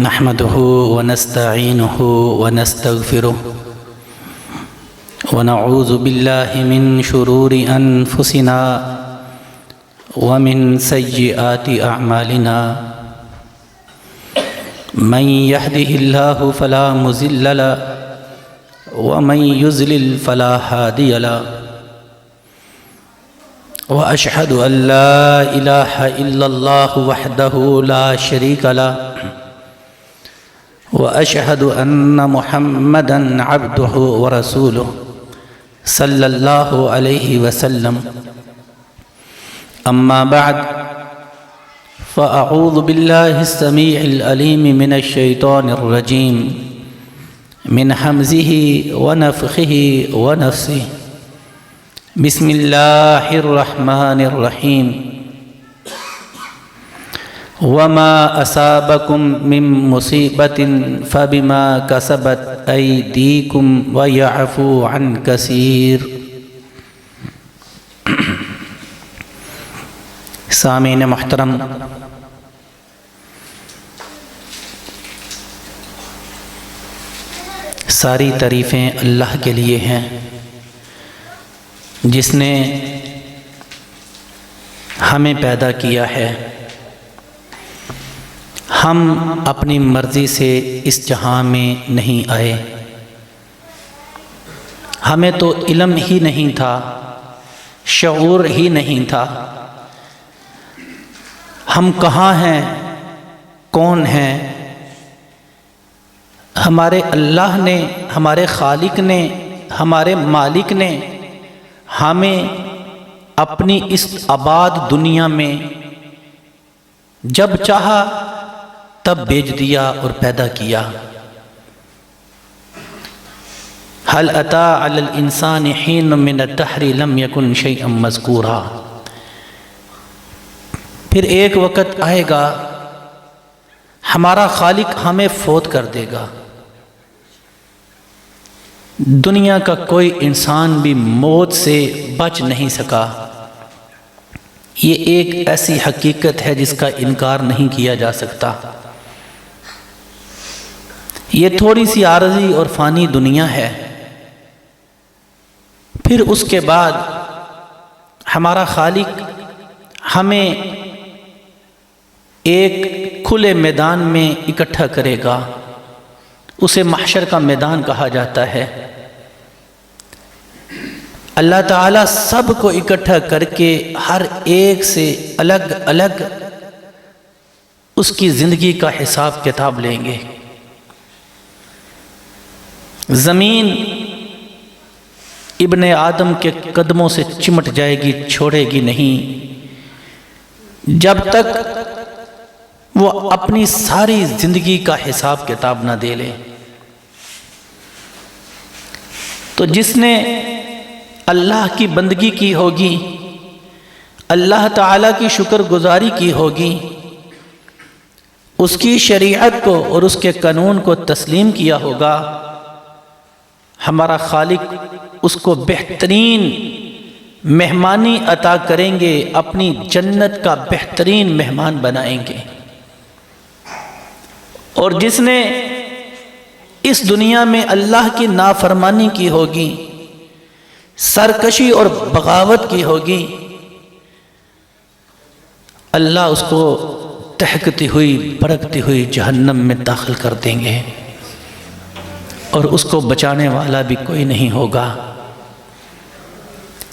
نحمده ونستعينه ونستغفره ونعوذ بالله من شرور أنفسنا ومن سيئات أعمالنا من يهده الله فلا مضل له ومن يضلل فلا هادي له وأشهد أن لا إله إلا الله وحده لا شريك له وأشهد أن محمدًا عبده ورسوله صلى الله عليه وسلم أما بعد فأعوذ بالله السميع العليم من الشيطان الرجيم من همزه ونفخه ونفسه بسم الله الرحمن الرحيم وما أصابكم من مصيبة فبما كسبت أيديكم ويعفو عن كثير۔ سامعین محترم، ساری تعریفیں اللہ کے لیے ہیں جس نے ہمیں پیدا کیا ہے۔ ہم اپنی مرضی سے اس جہاں میں نہیں آئے، ہمیں تو علم ہی نہیں تھا، شعور ہی نہیں تھا ہم کہاں ہیں، کون ہیں۔ ہمارے اللہ نے، ہمارے خالق نے، ہمارے مالک نے ہمیں اپنی اس آباد دنیا میں جب چاہا تب بھیج دیا اور پیدا کیا۔ هل أتى على الإنسان حين من الدهر لم يكن شيئا مذكورا۔ پھر ایک وقت آئے گا ہمارا خالق ہمیں فوت کر دے گا۔ دنیا کا کوئی انسان بھی موت سے بچ نہیں سکا۔ یہ ایک ایسی حقیقت ہے جس کا انکار نہیں کیا جا سکتا۔ یہ تھوڑی سی عارضی اور فانی دنیا ہے، پھر اس کے بعد ہمارا خالق ہمیں ایک کھلے میدان میں اکٹھا کرے گا، اسے محشر کا میدان کہا جاتا ہے۔ اللہ تعالیٰ سب کو اکٹھا کر کے ہر ایک سے الگ الگ اس کی زندگی کا حساب کتاب لیں گے۔ زمین ابن آدم کے قدموں سے چمٹ جائے گی، چھوڑے گی نہیں جب تک وہ اپنی ساری زندگی کا حساب کتاب نہ دے لے۔ تو جس نے اللہ کی بندگی کی ہوگی، اللہ تعالیٰ کی شکر گزاری کی ہوگی، اس کی شریعت کو اور اس کے قانون کو تسلیم کیا ہوگا، ہمارا خالق اس کو بہترین مہمانی عطا کریں گے، اپنی جنت کا بہترین مہمان بنائیں گے۔ اور جس نے اس دنیا میں اللہ کی نافرمانی کی ہوگی، سرکشی اور بغاوت کی ہوگی، اللہ اس کو دہکتی ہوئی بھڑکتی ہوئی جہنم میں داخل کر دیں گے، اور اس کو بچانے والا بھی کوئی نہیں ہوگا۔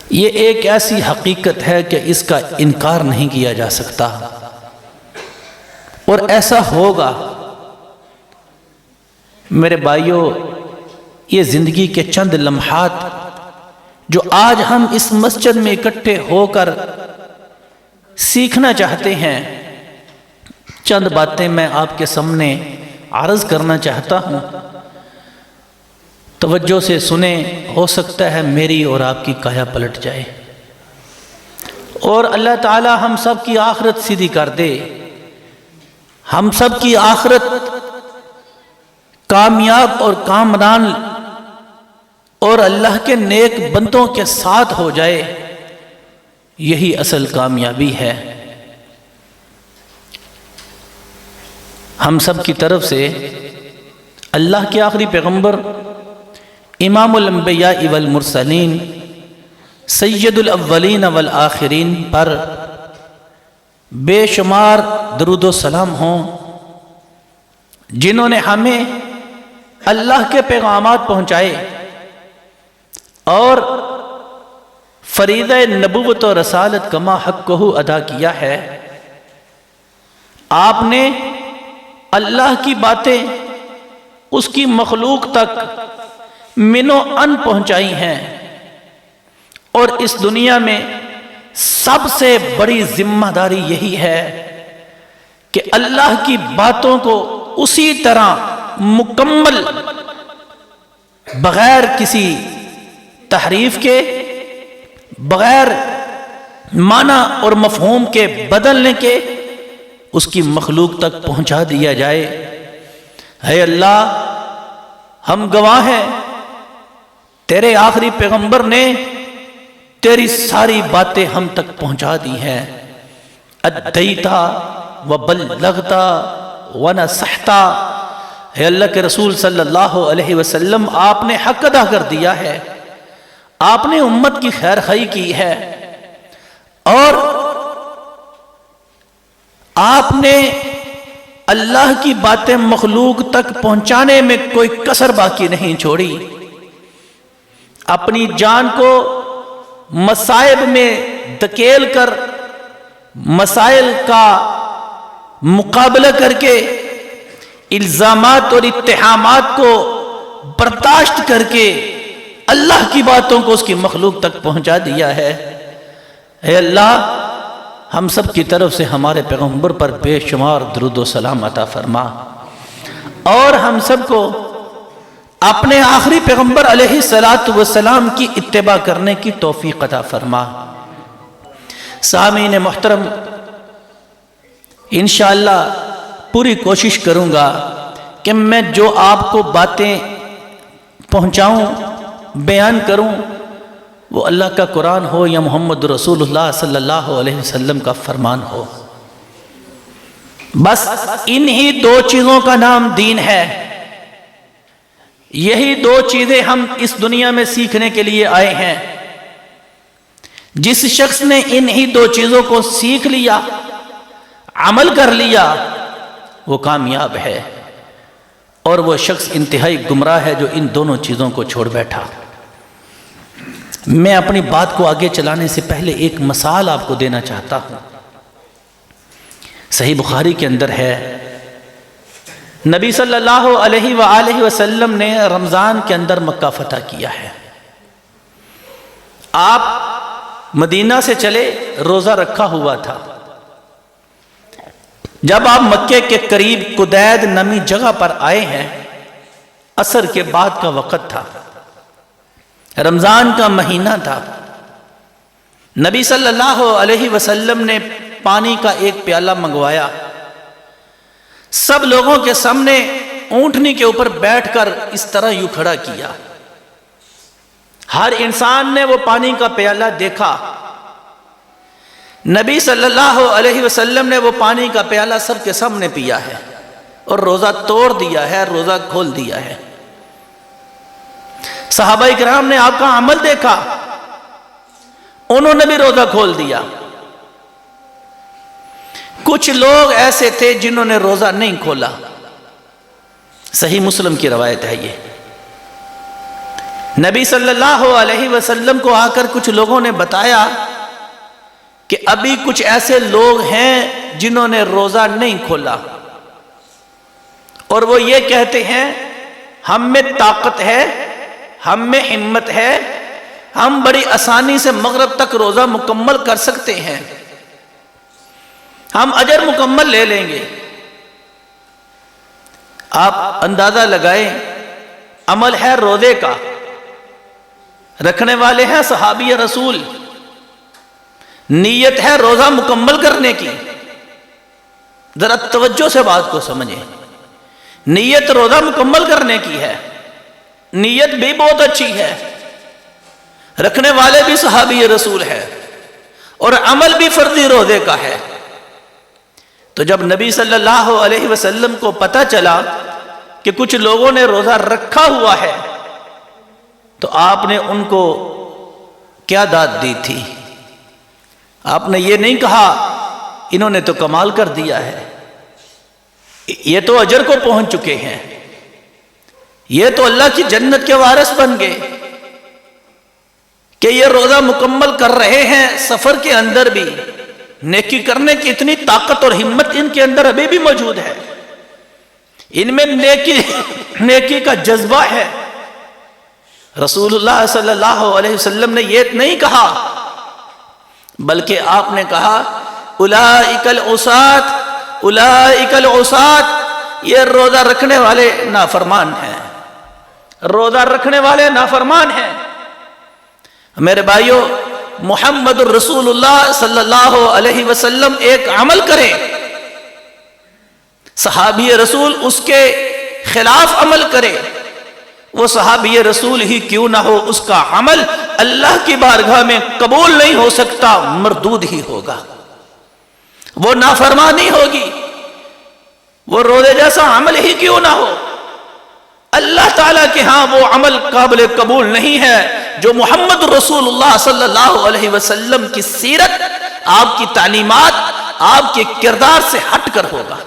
یہ ایک ایسی حقیقت ہے کہ اس کا انکار نہیں کیا جا سکتا، اور ایسا ہوگا۔ میرے بھائیوں، یہ زندگی کے چند لمحات جو آج ہم اس مسجد میں اکٹھے ہو کر سیکھنا چاہتے ہیں، چند باتیں میں آپ کے سامنے عرض کرنا چاہتا ہوں، توجہ سے سنیں، ہو سکتا ہے میری اور آپ کی کایا پلٹ جائے، اور اللہ تعالی ہم سب کی آخرت سیدھی کر دے، ہم سب کی آخرت کامیاب اور کامران اور اللہ کے نیک بندوں کے ساتھ ہو جائے، یہی اصل کامیابی ہے۔ ہم سب کی طرف سے اللہ کے آخری پیغمبر امام الانبیاء والمرسلین سید الاولین والآخرین پر بے شمار درود و سلام ہوں، جنہوں نے ہمیں اللہ کے پیغامات پہنچائے اور فریضہ نبوت و رسالت کما حقہ ادا کیا ہے۔ آپ نے اللہ کی باتیں اس کی مخلوق تک من و ان پہنچائی ہیں، اور اس دنیا میں سب سے بڑی ذمہ داری یہی ہے کہ اللہ کی باتوں کو اسی طرح مکمل بغیر کسی تحریف کے، بغیر معنی اور مفہوم کے بدلنے کے اس کی مخلوق تک پہنچا دیا جائے۔ اے اللہ، ہم گواہ ہیں تیرے آخری پیغمبر نے تیری ساری باتیں ہم تک پہنچا دی ہیں۔ ادیتا وبلغتا ونصحتا، اے اللہ کے رسول صلی اللہ علیہ وسلم، آپ نے حق ادا کر دیا ہے، آپ نے امت کی خیر خواہی کی ہے، اور آپ نے اللہ کی باتیں مخلوق تک پہنچانے میں کوئی کسر باقی نہیں چھوڑی۔ اپنی جان کو مصائب میں دھکیل کر، مسائل کا مقابلہ کر کے، الزامات اور اتہامات کو برداشت کر کے اللہ کی باتوں کو اس کی مخلوق تک پہنچا دیا ہے۔ اے اللہ، ہم سب کی طرف سے ہمارے پیغمبر پر بے شمار درود و سلام عطا فرما، اور ہم سب کو اپنے آخری پیغمبر علیہ السلام کی اتباع کرنے کی توفیق عطا فرما۔ سامعین محترم، انشاءاللہ پوری کوشش کروں گا کہ میں جو آپ کو باتیں پہنچاؤں، بیان کروں، وہ اللہ کا قرآن ہو یا محمد رسول اللہ صلی اللہ علیہ وسلم کا فرمان ہو۔ بس انہی دو چیزوں کا نام دین ہے۔ یہی دو چیزیں ہم اس دنیا میں سیکھنے کے لیے آئے ہیں۔ جس شخص نے انہی دو چیزوں کو سیکھ لیا، عمل کر لیا، وہ کامیاب ہے، اور وہ شخص انتہائی گمراہ ہے جو ان دونوں چیزوں کو چھوڑ بیٹھا۔ میں اپنی بات کو آگے چلانے سے پہلے ایک مثال آپ کو دینا چاہتا ہوں۔ صحیح بخاری کے اندر ہے، نبی صلی اللہ علیہ وآلہ وسلم نے رمضان کے اندر مکہ فتح کیا ہے۔ آپ مدینہ سے چلے، روزہ رکھا ہوا تھا۔ جب آپ مکے کے قریب قدید نمی جگہ پر آئے ہیں، عصر کے بعد کا وقت تھا، رمضان کا مہینہ تھا۔ نبی صلی اللہ علیہ وسلم نے پانی کا ایک پیالہ منگوایا، سب لوگوں کے سامنے اونٹنی کے اوپر بیٹھ کر اس طرح یوں کھڑا کیا۔ ہر انسان نے وہ پانی کا پیالہ دیکھا۔ نبی صلی اللہ علیہ وسلم نے وہ پانی کا پیالہ سب کے سامنے پیا ہے، اور روزہ توڑ دیا ہے، روزہ کھول دیا ہے۔ صحابہ کرام نے آپ کا عمل دیکھا، انہوں نے بھی روزہ کھول دیا۔ کچھ لوگ ایسے تھے جنہوں نے روزہ نہیں کھولا۔ صحیح مسلم کی روایت ہے یہ۔ نبی صلی اللہ علیہ وسلم کو آ کر کچھ لوگوں نے بتایا کہ ابھی کچھ ایسے لوگ ہیں جنہوں نے روزہ نہیں کھولا، اور وہ یہ کہتے ہیں ہم میں طاقت ہے، ہم میں ہمت ہے، ہم بڑی آسانی سے مغرب تک روزہ مکمل کر سکتے ہیں، ہم اجر مکمل لے لیں گے۔ آپ اندازہ لگائیں، عمل ہے روزے کا، رکھنے والے ہیں صحابی رسول، نیت ہے روزہ مکمل کرنے کی۔ ذرا توجہ سے بات کو سمجھیں، نیت روزہ مکمل کرنے کی ہے، نیت بھی بہت اچھی ہے، رکھنے والے بھی صحابی رسول ہے، اور عمل بھی فرضی روزے کا ہے۔ تو جب نبی صلی اللہ علیہ وسلم کو پتہ چلا کہ کچھ لوگوں نے روزہ رکھا ہوا ہے تو آپ نے ان کو کیا داد دی تھی؟ آپ نے یہ نہیں کہا انہوں نے تو کمال کر دیا ہے، یہ تو اجر کو پہنچ چکے ہیں، یہ تو اللہ کی جنت کے وارث بن گئے کہ یہ روزہ مکمل کر رہے ہیں، سفر کے اندر بھی نیکی کرنے کی اتنی طاقت اور ہمت ان کے اندر ابھی بھی موجود ہے، ان میں نیکی کا جذبہ ہے۔ رسول اللہ صلی اللہ علیہ وسلم نے یہ نہیں کہا بلکہ آپ نے کہا اولئک العصاة، اولئک العصاة، یہ روزہ رکھنے والے نافرمان ہیں، روزہ رکھنے والے نافرمان ہیں۔ میرے بھائیو، محمد الرسول اللہ صلی اللہ علیہ وسلم ایک عمل کرے، صحابی رسول اس کے خلاف عمل کرے، وہ صحابی رسول ہی کیوں نہ ہو، اس کا عمل اللہ کی بارگاہ میں قبول نہیں ہو سکتا، مردود ہی ہوگا، وہ نافرمانی ہوگی، وہ روزے جیسا عمل ہی کیوں نہ ہو، اللہ تعالیٰ کے ہاں وہ عمل قابل قبول نہیں ہے جو محمد رسول اللہ صلی اللہ علیہ وسلم کی سیرت، آپ کی تعلیمات، آپ کے کردار سے ہٹ کر ہوگا۔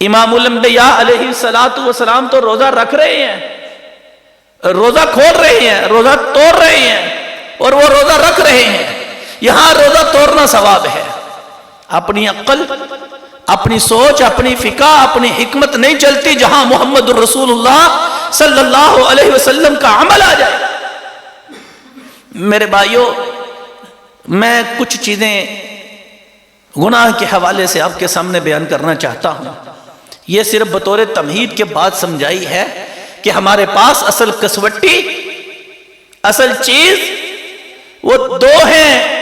امام الانبیاء علیہ السلام تو روزہ رکھ رہے ہیں، روزہ کھول رہے ہیں، روزہ توڑ رہے ہیں، اور وہ روزہ رکھ رہے ہیں، یہاں روزہ توڑنا ثواب ہے۔ اپنی عقل، اپنی سوچ، اپنی فقہ، اپنی حکمت نہیں چلتی جہاں محمد الرسول اللہ صلی اللہ علیہ وسلم کا عمل آ جائے۔ میرے بھائیوں، میں کچھ چیزیں گناہ کے حوالے سے آپ کے سامنے بیان کرنا چاہتا ہوں، یہ صرف بطور تمہید کے بعد سمجھائی ہے کہ ہمارے پاس اصل کسوٹی، اصل چیز وہ دو ہیں،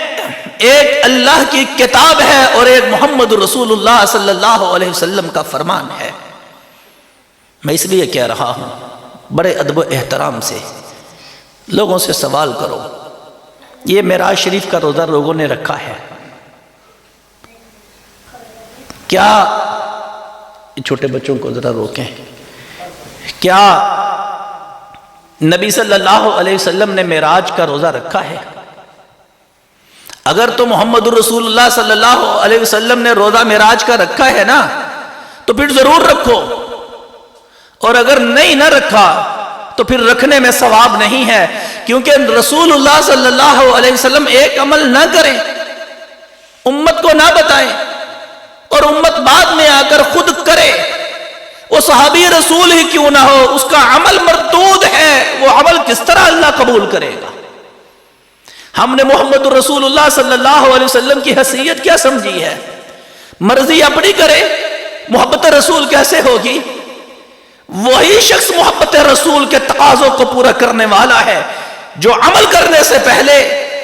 ایک اللہ کی کتاب ہے اور ایک محمد رسول اللہ صلی اللہ علیہ وسلم کا فرمان ہے۔ میں اس لیے کہہ رہا ہوں، بڑے ادب و احترام سے لوگوں سے سوال کرو، یہ معراج شریف کا روزہ لوگوں نے رکھا ہے، کیا چھوٹے بچوں کو ذرا روکیں، کیا نبی صلی اللہ علیہ وسلم نے معراج کا روزہ رکھا ہے؟ اگر تو محمد رسول اللہ صلی اللہ علیہ وسلم نے روزہ معراج کا رکھا ہے نا تو پھر ضرور رکھو، اور اگر نہیں نہ رکھا تو پھر رکھنے میں ثواب نہیں ہے، کیونکہ رسول اللہ صلی اللہ علیہ وسلم ایک عمل نہ کریں، امت کو نہ بتائیں، اور امت بعد میں آ کر خود کرے، وہ صحابی رسول ہی کیوں نہ ہو، اس کا عمل مردود ہے، وہ عمل کس طرح اللہ قبول کرے گا؟ ہم نے محمد رسول اللہ صلی اللہ علیہ وسلم کی حیثیت کیا سمجھی ہے؟ مرضی اپنی کرے، محبت رسول کیسے ہوگی؟ وہی شخص محبت رسول کے تقاضوں کو پورا کرنے والا ہے جو عمل کرنے سے پہلے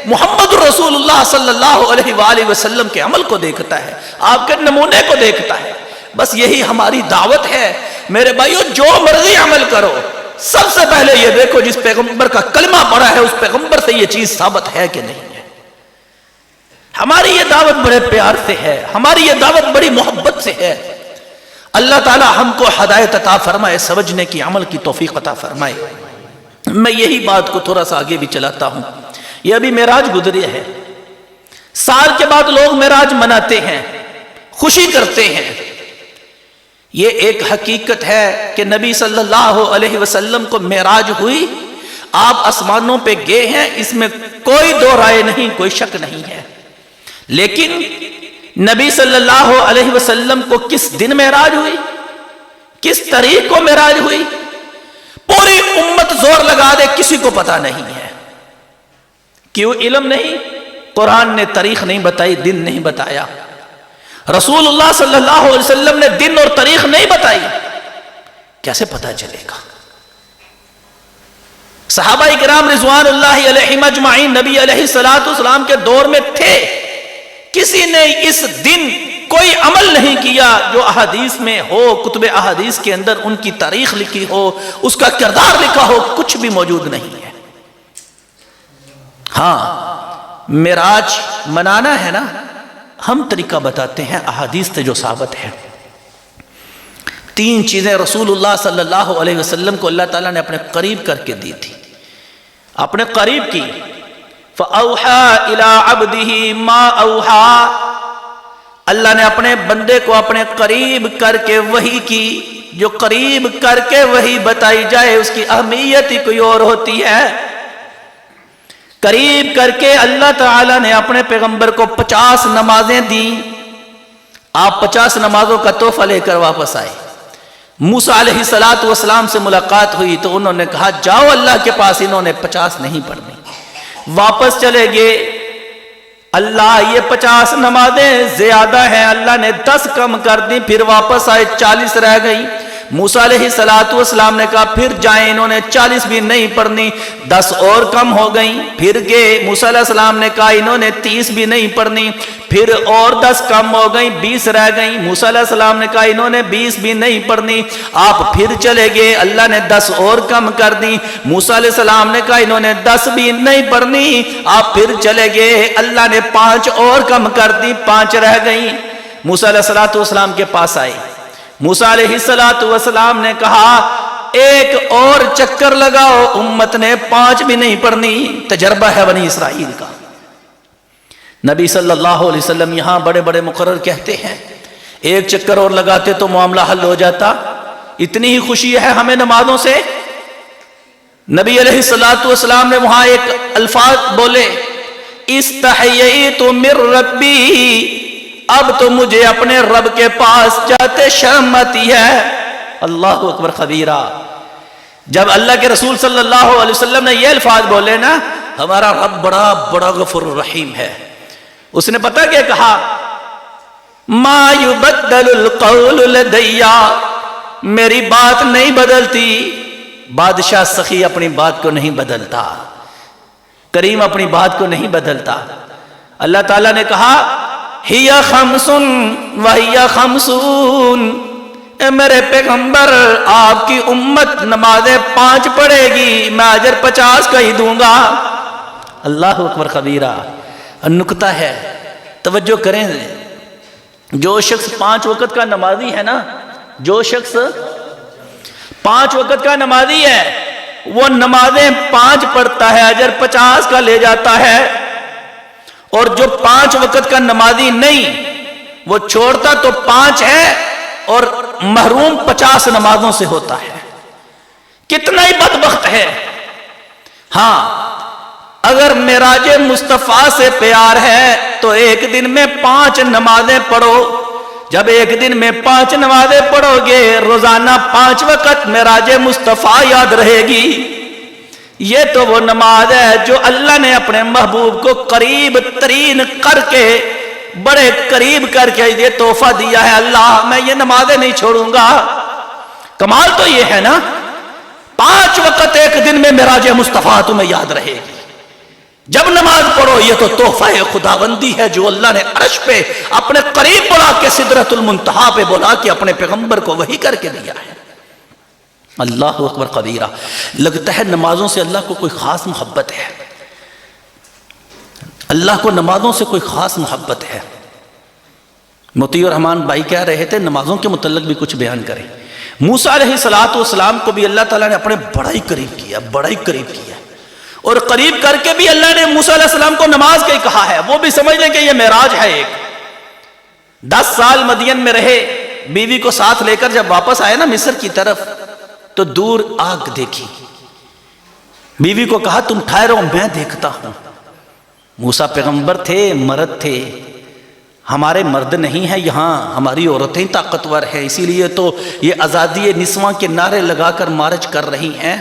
محمد رسول اللہ صلی اللہ علیہ وآلہ وسلم کے عمل کو دیکھتا ہے، آپ کے نمونے کو دیکھتا ہے۔ بس یہی ہماری دعوت ہے۔ میرے بھائیو، جو مرضی عمل کرو، سب سے پہلے یہ دیکھو جس پیغمبر کا کلمہ پڑا ہے اس پیغمبر سے یہ چیز ثابت ہے کہ نہیں ہے۔ ہماری یہ دعوت بڑے پیار سے ہے، ہماری یہ دعوت بڑی محبت سے ہے۔ اللہ تعالی ہم کو ہدایت عطا فرمائے، سمجھنے کی، عمل کی توفیق عطا فرمائے۔ میں یہی بات کو تھوڑا سا آگے بھی چلاتا ہوں۔ یہ ابھی معراج گزری ہے، سال کے بعد لوگ معراج مناتے ہیں، خوشی کرتے ہیں۔ یہ ایک حقیقت ہے کہ نبی صلی اللہ علیہ وسلم کو معراج ہوئی، آپ آسمانوں پہ گئے ہیں، اس میں کوئی دو رائے نہیں، کوئی شک نہیں ہے۔ لیکن نبی صلی اللہ علیہ وسلم کو کس دن معراج ہوئی، کس تاریخ کو معراج ہوئی، پوری امت زور لگا دے کسی کو پتہ نہیں ہے۔ کیوں علم نہیں؟ قرآن نے تاریخ نہیں بتائی، دن نہیں بتایا، رسول اللہ صلی اللہ علیہ وسلم نے دن اور تاریخ نہیں بتائی، کیسے پتہ چلے گا؟ صحابہ کرام رضوان اللہ علیہم اجمعین نبی علیہ السلام کے دور میں تھے، کسی نے اس دن کوئی عمل نہیں کیا جو احادیث میں ہو، کتب احادیث کے اندر ان کی تاریخ لکھی ہو، اس کا کردار لکھا ہو، کچھ بھی موجود نہیں ہے۔ ہاں، معراج منانا ہے نا، ہم طریقہ بتاتے ہیں احادیث سے جو ثابت ہے۔ 3 چیزیں رسول اللہ صلی اللہ علیہ وسلم کو اللہ تعالیٰ نے اپنے قریب کر کے دی تھی، اپنے قریب کی۔ فَأَوْحَى إِلَىٰ عَبْدِهِ مَا أَوْحَى، اللہ نے اپنے بندے کو اپنے قریب کر کے وحی کی۔ جو قریب کر کے وحی بتائی جائے اس کی اہمیت ہی کوئی اور ہوتی ہے۔ قریب کر کے اللہ تعالیٰ نے اپنے پیغمبر کو 50 نمازیں دیں۔ آپ 50 نمازوں کا تحفہ لے کر واپس آئے۔ موسیٰ علیہ السلام سے ملاقات ہوئی تو انہوں نے کہا جاؤ اللہ کے پاس، انہوں نے 50 نہیں پڑھنی۔ واپس چلے گئے، اللہ یہ 50 نمازیں زیادہ ہیں، اللہ نے 10 کم کر دی، پھر واپس آئے 40 رہ گئی۔ موسیٰ علیہ السلام نے کہا پھر جائیں، انہوں نے 40 بھی نہیں پڑھنی، 10 اور کم ہو گئیں۔ پھر گئے، موسیٰ علیہ السلام نے کہا انہوں نے 30 بھی نہیں پڑھنی، پھر اور 10 کم ہو گئیں، 20 رہ گئیں۔ موسیٰ علیہ السلام نے کہا انہوں نے 20 بھی نہیں پڑھنی، آپ پھر چلے گئے، اللہ نے 10 اور کم کر دی۔ موسیٰ علیہ السلام نے کہا انہوں نے 10 بھی نہیں پڑھنی، آپ پھر چلے گئے، اللہ نے 5 اور کم کر دی، 5 رہ گئیں۔ موسیٰ علیہ السلام کے پاس آئے، موسیٰ علیہ السلام نے کہا ایک اور چکر لگاؤ، امت نے 5 بھی نہیں پڑھنی۔ تجربہ ہے بنی اسرائیل کا۔ نبی صلی اللہ علیہ وسلم یہاں بڑے بڑے مقرر کہتے ہیں ایک چکر اور لگاتے تو معاملہ حل ہو جاتا، اتنی ہی خوشی ہے ہمیں نمازوں سے۔ نبی علیہ السلام نے وہاں ایک الفاظ بولے، استحییت من ربی، اب تو مجھے اپنے رب کے پاس جاتے شرم آتی ہے۔ اللہ اکبر کبیرہ۔ جب اللہ کے رسول صلی اللہ علیہ وسلم نے یہ الفاظ بولے نا، ہمارا رب بڑا بڑا غفور رحیم ہے، اس نے پتہ کیا کہا، ما یبدل القول لدی، میری بات نہیں بدلتی۔ بادشاہ سخی اپنی بات کو نہیں بدلتا، کریم اپنی بات کو نہیں بدلتا۔ اللہ تعالیٰ نے کہا ہی خمس وہی خمسون، اے میرے پیغمبر آپ کی امت نمازیں 5 پڑھے گی، میں اجر 50 کا ہی دوں گا۔ اللہ اکبر کبیرہ۔ نکتہ ہے، توجہ کریں، جو شخص 5 وقت کا نمازی ہے نا، جو شخص 5 وقت کا نمازی ہے وہ نمازیں 5 پڑھتا ہے، اجر 50 کا لے جاتا ہے، اور جو 5 وقت کا نمازی نہیں وہ چھوڑتا تو 5 ہے اور محروم 50 نمازوں سے ہوتا ہے۔ کتنا ہی بدبخت ہے۔ ہاں اگر معراج مصطفیٰ سے پیار ہے تو ایک دن میں 5 نمازیں پڑھو۔ جب ایک دن میں 5 نمازیں پڑھو گے، روزانہ 5 وقت معراج مصطفیٰ یاد رہے گی۔ یہ تو وہ نماز ہے جو اللہ نے اپنے محبوب کو قریب ترین کر کے، بڑے قریب کر کے یہ تحفہ دیا ہے، اللہ میں یہ نمازیں نہیں چھوڑوں گا۔ کمال تو یہ ہے نا، 5 وقت ایک دن میں معراج مصطفیٰ تمہیں یاد رہے گی۔ جب نماز پڑھو، یہ تو تحفہ خداوندی ہے جو اللہ نے عرش پہ اپنے قریب بلا کے سدرۃ المنتہا پہ بلا کے اپنے پیغمبر کو وحی کر کے دیا ہے۔ اللہ اکبر کبیرہ۔ لگتا ہے نمازوں سے اللہ کو کوئی خاص محبت ہے، اللہ کو نمازوں سے کوئی خاص محبت ہے۔ مطیع الرحمان بھائی کہہ رہے تھے نمازوں کے متعلق بھی کچھ بیان کریں۔ موسیٰ علیہ السلام کو بھی اللہ تعالیٰ نے اپنے بڑا ہی قریب کیا، بڑا ہی قریب کیا، اور قریب کر کے بھی اللہ نے موسیٰ علیہ السلام کو نماز کا ہی کہا ہے۔ وہ بھی سمجھ لیں کہ یہ معراج ہے۔ ایک 10 سال مدین میں رہے، بیوی کو ساتھ لے کر جب واپس آئے نا مصر کی طرف تو دور آگ دیکھی، بیوی کو کہا تم ٹھہرو میں دیکھتا ہوں۔ موسیٰ پیغمبر تھے، مرد تھے، ہمارے مرد نہیں ہیں یہاں، ہماری عورتیں طاقتور ہیں، اسی لیے تو یہ آزادی نسواں کے نعرے لگا کر مارچ کر رہی ہیں۔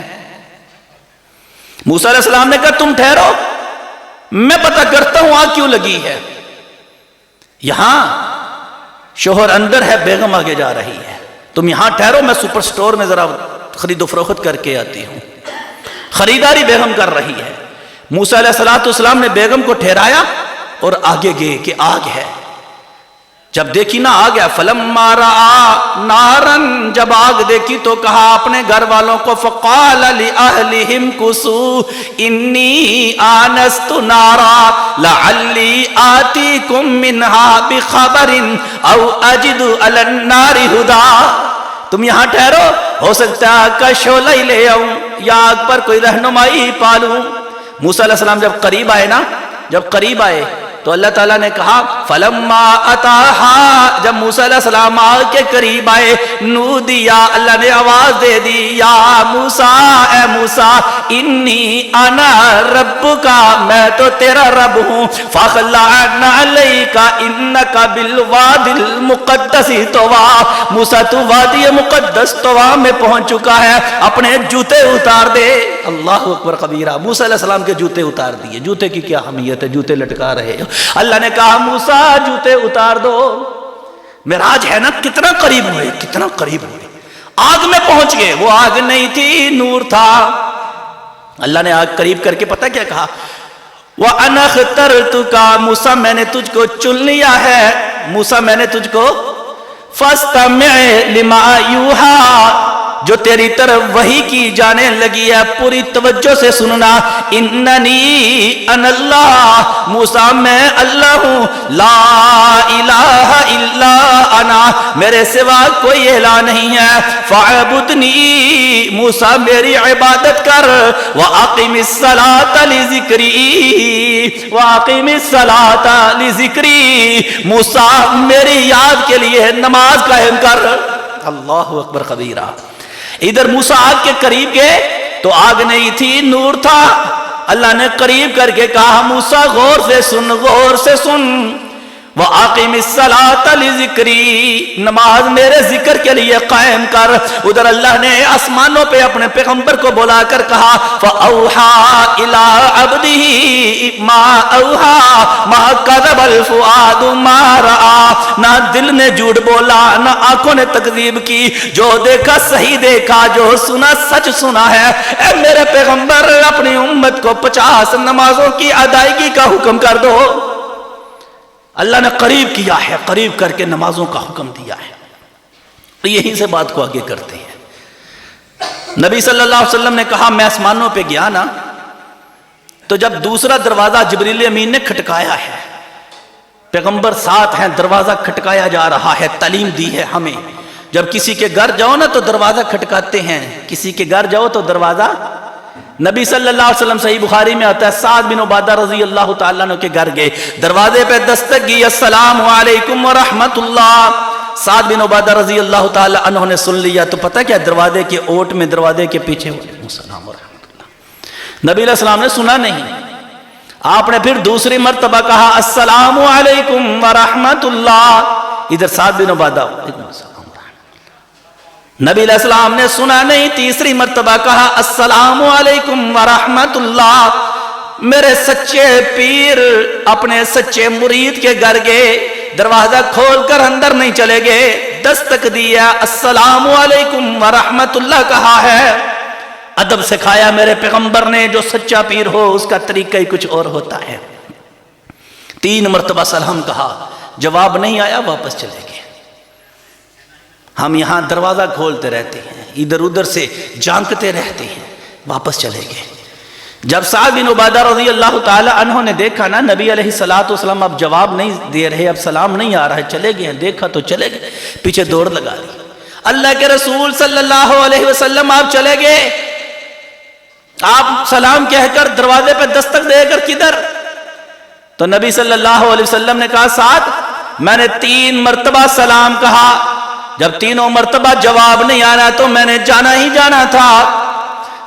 موسیٰ علیہ السلام نے کہا تم ٹھہرو، میں پتہ کرتا ہوں آگ کیوں لگی ہے۔ یہاں شوہر اندر ہے، بیگم آگے جا رہی ہے، تم یہاں ٹھہرو، میں سپر سٹور میں ذرا خرید و فروخت کر کے آتی ہوں۔ خریداری بیگم کر رہی ہے۔ موسیٰ علیہ السلام نے بیگم کو ٹھہرایا اور آگے گئے کہ آگ ہے۔ جب دیکھی نا آ گیا، فلما رأى نارن، جب آگ دیکھی تو کہا اپنے گھر والوں کو، فقال لأہلہم کسوا انی آنست نارا لعلی آتیکم منہا بخبر او اجد علی النار ہدا، تم یہاں ٹھہرو، ہو سکتا ہے کہ شعلہ ہی لے آؤں یا آگ پر کوئی رہنمائی پالوں۔ موسیٰ علیہ السلام جب قریب آئے نا، جب قریب آئے تو اللہ تعالیٰ نے کہا فلما اتاہا، جب موسیٰ علیہ السلام آگ کے قریب آئے، نودیا، اللہ نے آواز دے دی، یا موسیٰ، اے موسیٰ، انی انا ربکا، میں تو تیرا رب ہوں، فاخلعن علیک انک بالوادی المقدس طویٰ، موسیٰ تو وادی مقدس طویٰ میں پہنچ چکا ہے، اپنے جوتے اتار دے۔ اللہ اکبر کبیرہ، موسیٰ علیہ السلام کے جوتے اتار دیے۔ جوتے کی کیا اہمیت ہے، جوتے لٹکا رہے ہو۔ اللہ نے کہا موسیٰ جوتے اتار دو۔ معراج ہے نا، کتنا قریب ہوئے، کتنا قریب ہوئے، آگ میں پہنچ گئے۔ وہ آگ نہیں تھی، نور تھا۔ اللہ نے آگ قریب کر کے پتہ کیا کہا، وَأَنَا اخْتَرْتُكَ، موسیٰ میں نے تجھ کو چن لیا ہے، موسیٰ میں نے تجھ کو، فَاسْتَمِعْ لِمَا يُوحَىٰ، جو تیری طرف وحی کی جانے لگی ہے پوری توجہ سے سننا، اننی انا اللہ، موسیٰ میں اللہ ہوں، لا الہ الا انا، میرے سوا کوئی الہ نہیں ہے، فاعبدنی، موسیٰ میری عبادت کر، وَأَقِمِ الصَّلَاةَ لِذِكْرِي، وَأَقِمِ الصَّلَاةَ لِذِكْرِي، موسیٰ میری یاد کے لیے نماز قائم کر۔ اللہ اکبر کبیرہ۔ ادھر موسیٰ آگ کے قریب گئے تو آگ نہیں تھی، نور تھا۔ اللہ نے قریب کر کے کہا موسیٰ غور سے سن، غور سے سن، وَأَقِمِ الصَّلَاةَ لِذِكْرِي، نماز میرے ذکر کے لیے قائم کر۔ ادھر اللہ نے آسمانوں پہ اپنے پیغمبر کو بلا کر کہا فَأَوْحَىٰ إِلَىٰ عَبْدِهِ مَا أَوْحَىٰ مَا كَذَبَ الْفُؤَادُ مَا رَأَىٰ، نہ دل نے جھوٹ بولا، نہ آنکھوں نے تکذیب کی، جو دیکھا صحیح دیکھا، جو سنا سچ سنا ہے۔ اے میرے پیغمبر، اپنی امت کو 50 نمازوں کی ادائیگی کا حکم کر دو۔ اللہ نے قریب کیا ہے، قریب کر کے نمازوں کا حکم دیا ہے۔ تو یہیں سے بات کو آگے کرتے ہیں۔ نبی صلی اللہ علیہ وسلم نے کہا میں آسمانوں پہ گیا نا، تو جب دوسرا دروازہ جبریل امین نے کھٹکایا ہے، پیغمبر ساتھ ہیں، دروازہ کھٹکایا جا رہا ہے، تعلیم دی ہے ہمیں، جب کسی کے گھر جاؤ نا تو دروازہ کھٹکاتے ہیں، کسی کے گھر جاؤ تو دروازہ، نبی صلی اللہ علیہ وسلم صحیح بخاری میں آتا ہے، سعد بن عبادہ رضی اللہ تعالیٰ عنہ کے گھر گئے، دروازے پہ دستک کی، السلام علیکم ورحمت اللہ، سعد بن عبادہ رضی اللہ تعالیٰ عنہ نے سن لیا تو پتہ کیا، دروازے کے اوٹ میں، دروازے کے پیچھے، وعلیکم السلام ورحمت اللہ، نبی علیہ السلام نے سنا نہیں، آپ نے پھر دوسری مرتبہ کہا السلام علیکم ورحمت اللہ، ادھر سعد بن عبادہ، نبی علیہ السلام نے سنا نہیں، تیسری مرتبہ کہا السلام علیکم ورحمت اللہ، میرے سچے پیر اپنے سچے مرید کے گھر گئے، دروازہ کھول کر اندر نہیں چلے گئے، دستک دیا، السلام علیکم ورحمت اللہ کہا ہے۔ ادب سکھایا میرے پیغمبر نے، جو سچا پیر ہو اس کا طریقہ ہی کچھ اور ہوتا ہے۔ 3 مرتبہ سلام کہا، جواب نہیں آیا، واپس چلے گئے۔ ہم یہاں دروازہ کھولتے رہتے ہیں، ادھر ادھر سے جھانکتے رہتے ہیں، واپس چلے گئے۔ جب سعد بن عبادہ رضی اللہ تعالی عنہ نے دیکھا نا نبی علیہ السلام اب جواب نہیں دے رہے، اب سلام نہیں آ رہا ہے، چلے گئے، دیکھا تو چلے گئے، پیچھے دوڑ لگا لی، اللہ کے رسول صلی اللہ علیہ وسلم آپ چلے گئے، آپ سلام کہہ کر دروازے پہ دستک دے کر کدھر؟ تو نبی صلی اللہ علیہ وسلم نے کہا سعد میں نے 3 مرتبہ سلام کہا، جب 3 مرتبہ جواب نہیں آنا تو میں نے جانا ہی جانا تھا۔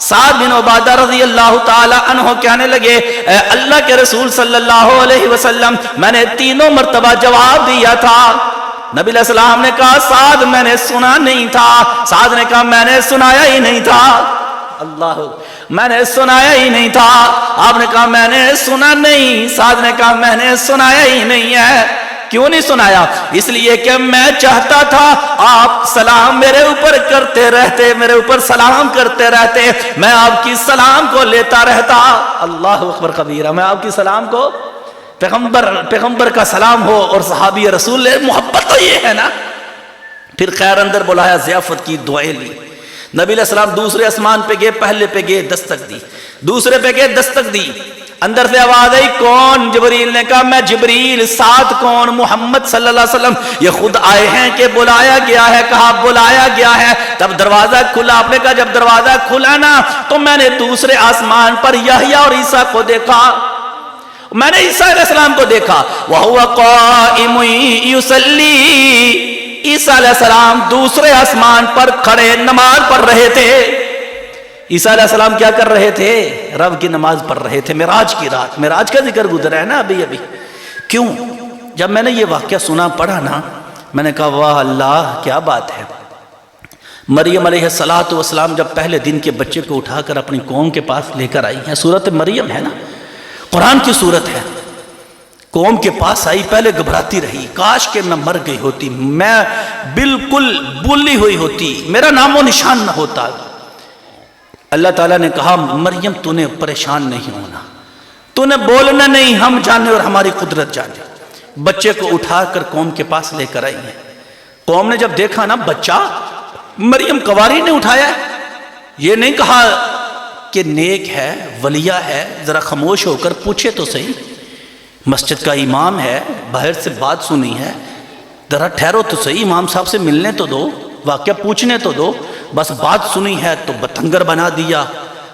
سعد بن عبادہ رضی اللہ تعالی عنہ کہنے لگے اے اللہ کے رسول صلی اللہ علیہ وسلم میں نے 3 مرتبہ جواب دیا تھا۔ نبی علیہ السلام نے کہا سعد میں نے سنا نہیں تھا، سعد نے کہا میں نے سنایا ہی نہیں تھا، اللہ میں نے سنایا ہی نہیں تھا، آپ نے کہا میں نے سنا نہیں، سعد نے کہا میں نے سنایا ہی نہیں ہے۔ کیوں نہیں سنایا؟ اس لیے کہ میں چاہتا تھا آپ سلام میرے اوپر کرتے رہتے، میرے اوپر سلام کرتے رہتے، میں آپ کی سلام کو لیتا رہتا، اللہ اکبر کبیرہ، میں آپ کی سلام کو پیغمبر کا سلام ہو اور صحابی رسول، محبت تو یہ ہے نا۔ پھر خیر اندر بلایا، ضیافت کی، دعائیں لی۔ نبی علیہ السلام دوسرے آسمان پہ گئے، پہلے پہ گئے، دستک دی، دوسرے پہ گئے، دستک دی، اندر سے آواز آئی، کون؟ جبریل نے کہا میں جبریل۔ ساتھ کون؟ محمد صلی اللہ علیہ وسلم۔ یہ خود آئے ہیں کہ بلایا گیا ہے؟ کہا بلایا گیا ہے۔ تب دروازہ کھلا، آپ نے کہا جب دروازہ کھلا نا تو میں نے دوسرے آسمان پر یحییٰ اور عیسیٰ کو دیکھا، میں نے عیسیٰ علیہ السلام کو دیکھا، وَهُوَ قَائِمٌ يُصَلِّي، عیسیٰ علیہ السلام دوسرے آسمان پر کھڑے نماز پڑھ رہے تھے۔ عیسیٰ علیہ السلام کیا کر رہے تھے؟ رب کی نماز پڑھ رہے تھے، معراج کی رات۔ معراج کا ذکر گزرا ہے نا ابھی۔ کیوں؟ جب میں نے یہ واقعہ سنا، پڑھا نا، میں نے کہا واہ اللہ کیا بات ہے۔ مریم علیہ السلام جب پہلے دن کے بچے کو اٹھا کر اپنی قوم کے پاس لے کر آئی ہیں، سورت مریم ہے نا، قرآن کی سورت ہے، قوم کے پاس آئی، پہلے گھبراتی رہی، کاش کہ نہ مر گئی ہوتی، میں بالکل بولی ہوئی ہوتی، میرا نام و نشان نہ ہوتا۔ اللہ تعالیٰ نے کہا مریم تو نے پریشان نہیں ہونا، تو نے بولنا نہیں، ہم جانے اور ہماری قدرت جانے۔ بچے کو اٹھا کر قوم کے پاس لے کر آئی ہیں۔ قوم نے جب دیکھا نا بچہ، مریم کواری نے اٹھایا ہے، یہ نہیں کہا کہ نیک ہے، ولیہ ہے، ذرا خاموش ہو کر پوچھے تو صحیح، مسجد کا امام ہے، باہر سے بات سنی ہے، ذرا ٹھہرو تو صحیح، امام صاحب سے ملنے تو دو، واقعہ پوچھنے تو دو، بس بات سنی ہے تو بتنگر بنا دیا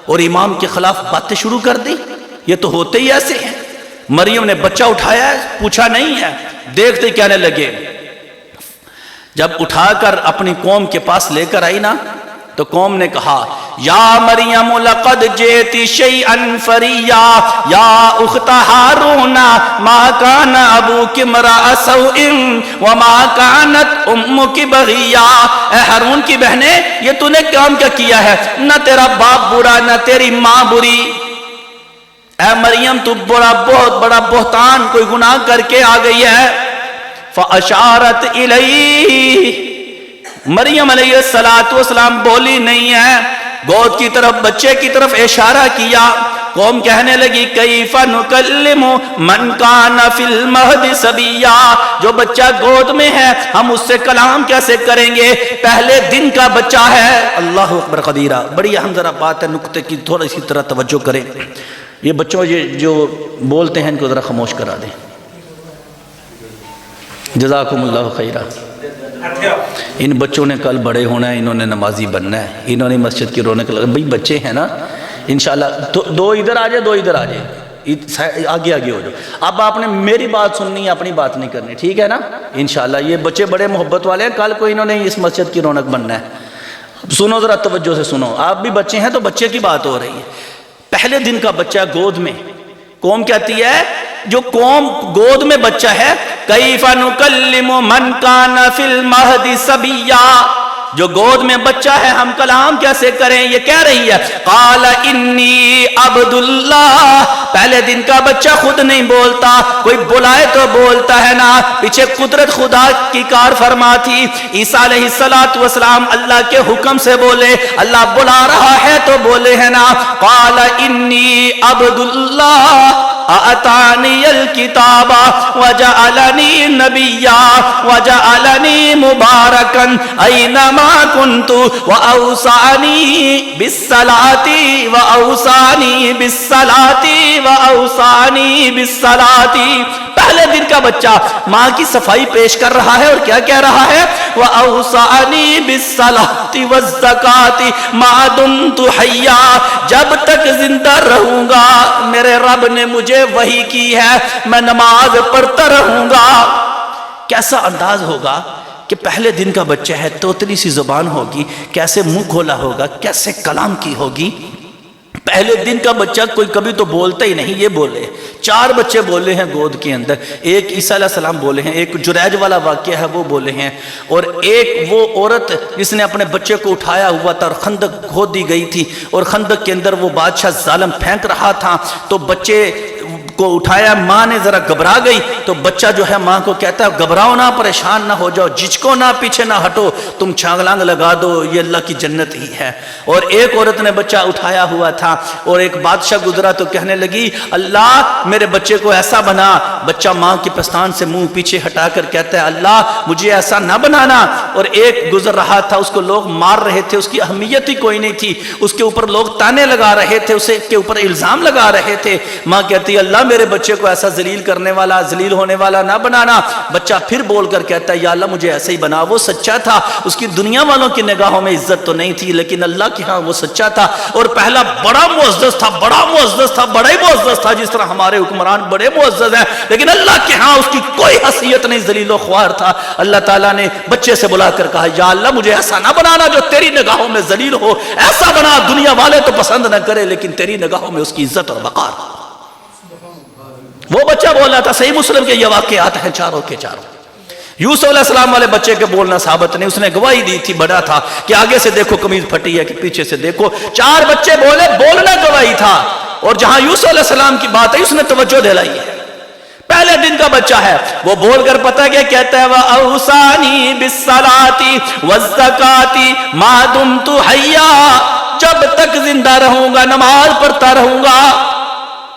اور امام کے خلاف باتیں شروع کر دی۔ یہ تو ہوتے ہی ایسے ہیں۔ مریم نے بچہ اٹھایا ہے، پوچھا نہیں ہے، دیکھتے کہنے لگے، جب اٹھا کر اپنی قوم کے پاس لے کر آئی نا تو قوم نے کہا یا مریم لقد جئتی شیئا فریا یا اخت ہارون ما کان ابوک امرأ سوء وما کانت امک بغیا۔ اے ہارون کی بہنیں، یہ تو نے کام کیا کیا ہے؟ نہ تیرا باپ برا، نہ تیری ماں بری۔ اے مریم تو بہت بڑا بہتان، کوئی گناہ کر کے آ گئی ہے۔ فاشارت الیہ، مریم علیہ السلام بولی نہیں ہے، گود کی طرف، بچے کی طرف اشارہ کیا۔ قوم کہنے لگی کیف نکلم من کان فی المہد صبیا، جو بچہ گود میں ہے ہم اس سے کلام کیسے کریں گے؟ پہلے دن کا بچہ ہے۔ اللہ اکبر قدیرہ، بڑی اہم ذرا بات ہے، نقطے کی تھوڑا اسی طرح توجہ کریں۔ یہ بچوں یہ جو بولتے ہیں ان کو ذرا خاموش کرا دیں، جزاکم اللہ خیرہ۔ ان بچوں نے کل بڑے ہونا ہے، انہوں نے نمازی بننا ہے، انہوں نے مسجد کی رونق لگا۔ بھئی بچے ہیں نا، انشاءاللہ دو ادھر آ جائے، دو ادھر آ جائے، آگے آگے ہو جاؤ۔ اب آپ نے میری بات سننی ہے، اپنی بات نہیں کرنی، ٹھیک ہے نا؟ انشاءاللہ یہ بچے بڑے محبت والے ہیں، کل کو انہوں نے اس مسجد کی رونق بننا ہے۔ سنو ذرا توجہ سے سنو، آپ بھی بچے ہیں تو بچے کی بات ہو رہی ہے۔ پہلے دن کا بچہ گود میں، قوم کہتی ہے جو قوم گود میں بچہ ہے، کیف نکلم من کان فی المہد صبیا، جو گود میں بچہ ہے ہم کلام کیسے کریں؟ یہ کہہ رہی ہے قال انی عبد اللہ، پہلے دن کا بچہ خود نہیں بولتا، کوئی بلائے تو بولتا ہے نا، پیچھے قدرت خدا کی کار فرما تھی۔ عیسیٰ علیہ السلام اللہ کے حکم سے بولے، اللہ بلا رہا ہے تو بولے ہے نا، قال انی عبد اللہ اعطانی الکتاب وجعلنی نبیا وجعلنی مبارکا اینما کنت واوصانی بالصلاۃ پہلے دن کا بچہ ماں کی صفائی پیش کر رہا ہے اور کیا کہہ رہا ہے؟ وَأَوْصَانِي بِالصَّلَاةِ وَالزَّكَاةِ مَا دُمْتُ حَيًّا، جب تک زندہ رہوں گا میرے رب نے مجھے وحی کی ہے، میں نماز پڑھتا رہوں گا۔ کیسا انداز ہوگا کہ پہلے دن کا بچہ ہے، توتلی سی زبان ہوگی، کیسے منہ کھولا ہوگا، کیسے کلام کی ہوگی۔ پہلے دن کا بچہ کوئی کبھی تو بولتا ہی نہیں، یہ بولے۔ 4 بچے بولے ہیں گود کے اندر، ایک عیسیٰ علیہ السلام بولے ہیں، ایک جریج والا واقعہ ہے وہ بولے ہیں، اور ایک وہ عورت جس نے اپنے بچے کو اٹھایا ہوا تھا اور خندق کھود دی گئی تھی، اور خندق کے اندر وہ بادشاہ ظالم پھینک رہا تھا تو بچے کو اٹھایا، ماں نے ذرا گھبرا گئی تو بچہ جو ہے ماں کو کہتا ہے گھبراؤ نہ، پریشان نہ ہو جاؤ، جھجکو نہ، پیچھے نہ ہٹو، تم چھلانگ لگا دو، یہ اللہ کی جنت ہی ہے۔ اور ایک عورت نے بچہ اٹھایا ہوا تھا اور ایک بادشاہ گزرا تو کہنے لگی اللہ میرے بچے کو ایسا بنا، بچہ ماں کی پستان سے منہ پیچھے ہٹا کر کہتا ہے اللہ مجھے ایسا نہ بنانا۔ اور ایک گزر رہا تھا، اس کو لوگ مار رہے تھے، اس کی اہمیت ہی کوئی نہیں تھی، اس کے اوپر لوگ تانے لگا رہے تھے، اسے کے اوپر الزام لگا رہے تھے۔ ماں کہتی ہے اللہ میرے بچے کو ایسا ذلیل کرنے والا، ذلیل ہونے والا نہ بنانا۔ بچہ پھر بول کر کہتا ہے یا اللہ مجھے ایسا ہی بنا۔ وہ سچا تھا، اس کی دنیا والوں کی نگاہوں میں عزت تو نہیں تھی لیکن اللہ کے ہاں وہ سچا تھا، اور پہلا بڑا معزز تھا، بڑا معزز تھا، بڑا ہی معزز تھا، جس طرح ہمارے حکمران بڑے معزز ہیں لیکن اللہ کے ہاں اس کی کوئی حیثیت نہیں، ذلیل و خوار تھا۔ اللہ تعالیٰ نے بچے سے بلا کر کہا یا اللہ مجھے ایسا نہ بنانا جو تیری نگاہوں میں ذلیل ہو، ایسا بنا دنیا والے تو پسند نہ کرے لیکن تیری نگاہوں میں اس کی عزت اور وقار۔ وہ بچہ بولا تھا، صحیح مسلم کے یہ واقعات ہیں چاروں کے چاروں۔ یوسف علیہ السلام والے بچے کے بولنا ثابت نہیں، اس نے گواہی دی تھی، بڑا تھا کہ آگے سے دیکھو قمیض پھٹی ہے کہ پیچھے سے دیکھو، چار بچے بولے، بولنا گواہی تھا، اور جہاں یوسف علیہ السلام کی بات ہے اس نے توجہ دلائی ہے۔ پہلے دن کا بچہ ہے، وہ بول کر پتہ کیا کہتا ہے وَأَوْصَانِي بِالصَّلَاةِ وَالزَّكَاةِ مَا دُمْتُ حَيًّا، جب تک زندہ رہوں گا نماز پڑھتا رہوں گا۔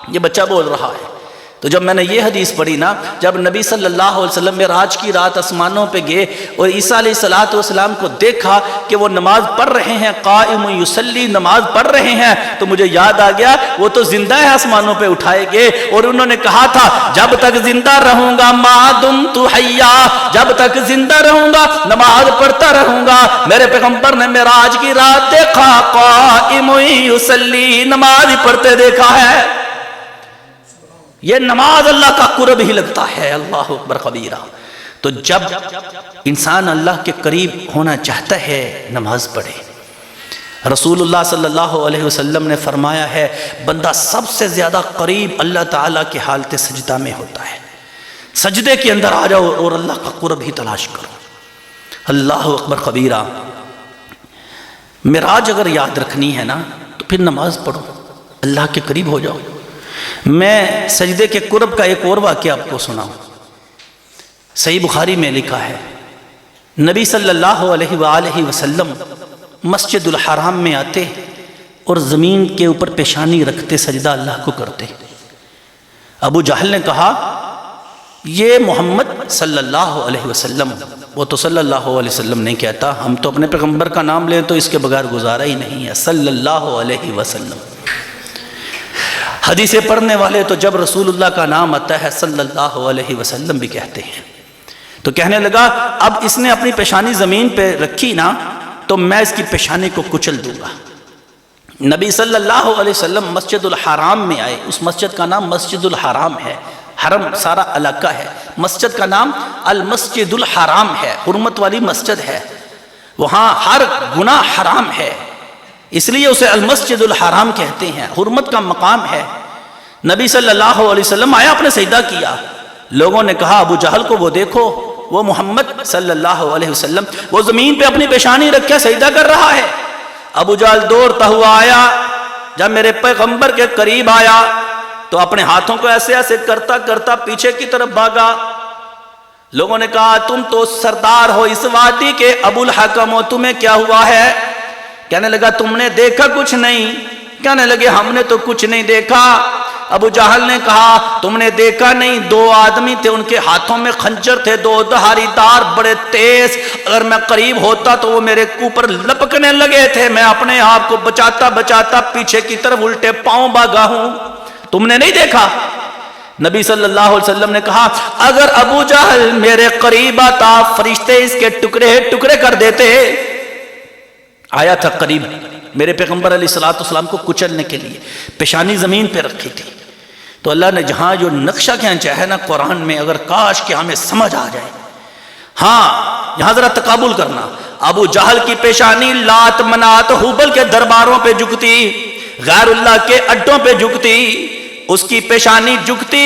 یہ بچہ بول رہا ہے۔ تو جب میں نے یہ حدیث پڑھی نا، جب نبی صلی اللہ علیہ وسلم معراج کی رات آسمانوں پہ گئے اور عیسیٰ علیہ السلام کو دیکھا کہ وہ نماز پڑھ رہے ہیں، قائم یصلی، نماز پڑھ رہے ہیں، تو مجھے یاد آ گیا وہ تو زندہ ہے، آسمانوں پہ اٹھائے گئے، اور انہوں نے کہا تھا جب تک زندہ رہوں گا ما دمت حیا، جب تک زندہ رہوں گا نماز پڑھتا رہوں گا۔ میرے پیغمبر نے معراج کی رات دیکھا قائم یصلی، نماز پڑھتے دیکھا ہے۔ یہ نماز اللہ کا قرب ہی لگتا ہے، اللہ اکبر کبیرہ۔ تو جب انسان اللہ کے قریب ہونا چاہتا ہے نماز پڑھے۔ رسول اللہ صلی اللہ علیہ وسلم نے فرمایا ہے بندہ سب سے زیادہ قریب اللہ تعالیٰ کے حالت سجدہ میں ہوتا ہے، سجدے کے اندر آ جاؤ اور اللہ کا قرب ہی تلاش کرو۔ اللہ اکبر کبیرہ۔ معراج اگر یاد رکھنی ہے نا تو پھر نماز پڑھو، اللہ کے قریب ہو جاؤ۔ میں سجدے کے قرب کا ایک اور واقعہ آپ کو سناؤں۔ صحیح بخاری میں لکھا ہے نبی صلی اللہ علیہ وآلہ وسلم مسجد الحرام میں آتے اور زمین کے اوپر پیشانی رکھتے سجدہ اللہ کو کرتے۔ ابو جہل نے کہا یہ محمد صلی اللہ علیہ وسلم، وہ تو صلی اللہ علیہ وسلم نہیں کہتا، ہم تو اپنے پیغمبر کا نام لیں تو اس کے بغیر گزارا ہی نہیں ہے، صلی اللہ علیہ وسلم۔ حدیثیں پڑھنے والے تو جب رسول اللہ کا نام آتا ہے صلی اللہ علیہ وسلم بھی کہتے ہیں۔ تو کہنے لگا اب اس نے اپنی پیشانی زمین پہ رکھی نا تو میں اس کی پیشانی کو کچل دوں گا۔ نبی صلی اللہ علیہ وسلم مسجد الحرام میں آئے، اس مسجد کا نام مسجد الحرام ہے، حرم سارا علاقہ ہے، مسجد کا نام المسجد الحرام ہے، حرمت والی مسجد ہے، وہاں ہر گناہ حرام ہے، اس لیے اسے المسجد الحرام کہتے ہیں، حرمت کا مقام ہے۔ نبی صلی اللہ علیہ وسلم آیا، اپنے سجدہ کیا، لوگوں نے کہا ابو جہل کو وہ دیکھو، وہ محمد صلی اللہ علیہ وسلم وہ زمین پہ اپنی پیشانی رکھ کے سجدہ کر رہا ہے۔ ابو جہل دوڑتا ہوا آیا، جب میرے پیغمبر کے قریب آیا تو اپنے ہاتھوں کو ایسے ایسے کرتا کرتا پیچھے کی طرف بھاگا۔ لوگوں نے کہا تم تو سردار ہو اس وادی کے، ابو الحکم ہو، تمہیں کیا ہوا ہے؟ کہنے لگا تم نے دیکھا کچھ نہیں؟ کہنے لگے ہم نے تو کچھ نہیں دیکھا۔ ابو جہل نے کہا تم نے دیکھا نہیں؟ دو آدمی تھے، ان کے ہاتھوں میں خنجر تھے، دو دھاری دار بڑے تیز، اگر میں قریب ہوتا تو وہ میرے اوپر لپکنے لگے تھے، میں اپنے آپ کو بچاتا بچاتا پیچھے کی طرف الٹے پاؤں بھاگا ہوں، تم نے نہیں دیکھا؟ نبی صلی اللہ علیہ وسلم نے کہا اگر ابو جہل میرے قریب آتا فرشتے اس کے ٹکڑے ٹکڑے کر دیتے۔ آیا تھا قریب میرے پیغمبر علیہ السلام کو کچلنے کے لیے، پیشانی زمین پہ رکھی تھی۔ تو اللہ نے جہاں جو نقشہ کھینچا ہے نا قرآن میں، اگر کاش کہ ہمیں سمجھ آ جائے۔ ہاں یہاں ذرا تقابل کرنا، ابو جہل کی پیشانی لات منات حبل کے درباروں پہ جھکتی، غیر اللہ کے اڈوں پہ جھکتی، اس کی پیشانی جھکتی،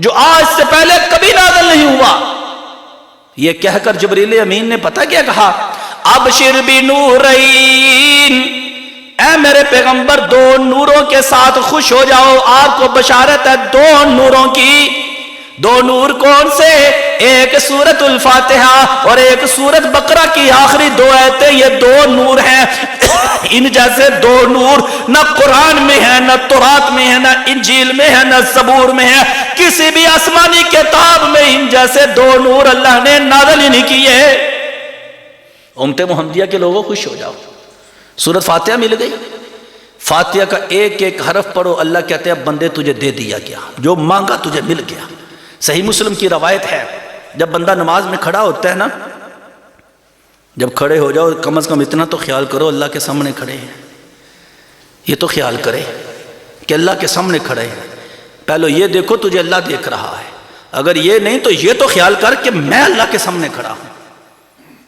جو آج سے پہلے کبھی نازل نہیں ہوا۔ یہ کہہ کر جبریل امین نے پتہ کیا کہا؟ ابشر بنورین، اے میرے پیغمبر دو نوروں کے ساتھ خوش ہو جاؤ، آپ کو بشارت ہے دو نوروں کی۔ دو نور کون سے؟ ایک سورۃ الفاتحہ اور ایک سورۃ بقرہ کی آخری دو آیتیں، یہ دو نور ہیں۔ ان جیسے دو نور نہ قرآن میں ہے، نہ تورات میں ہے، نہ انجیل میں ہے، نہ زبور میں ہے، کسی بھی آسمانی کتاب میں ان جیسے دو نور اللہ نے نازل ہی نہیں کیے۔ امت محمدیہ کے لوگوں خوش ہو جاؤ، سورۃ فاتحہ مل گئی۔ فاتحہ کا ایک ایک حرف پڑھو، اللہ کہتے ہیں بندے تجھے دے دیا گیا، جو مانگا تجھے مل گیا۔ صحیح مسلم کی روایت ہے، جب بندہ نماز میں کھڑا ہوتا ہے نا، جب کھڑے ہو جاؤ کم از کم اتنا تو خیال کرو اللہ کے سامنے کھڑے ہیں، یہ تو خیال کرے کہ اللہ کے سامنے کھڑے ہیں۔ پہلو یہ دیکھو تجھے اللہ دیکھ رہا ہے، اگر یہ نہیں تو یہ تو خیال کر کہ میں اللہ کے سامنے کھڑا ہوں۔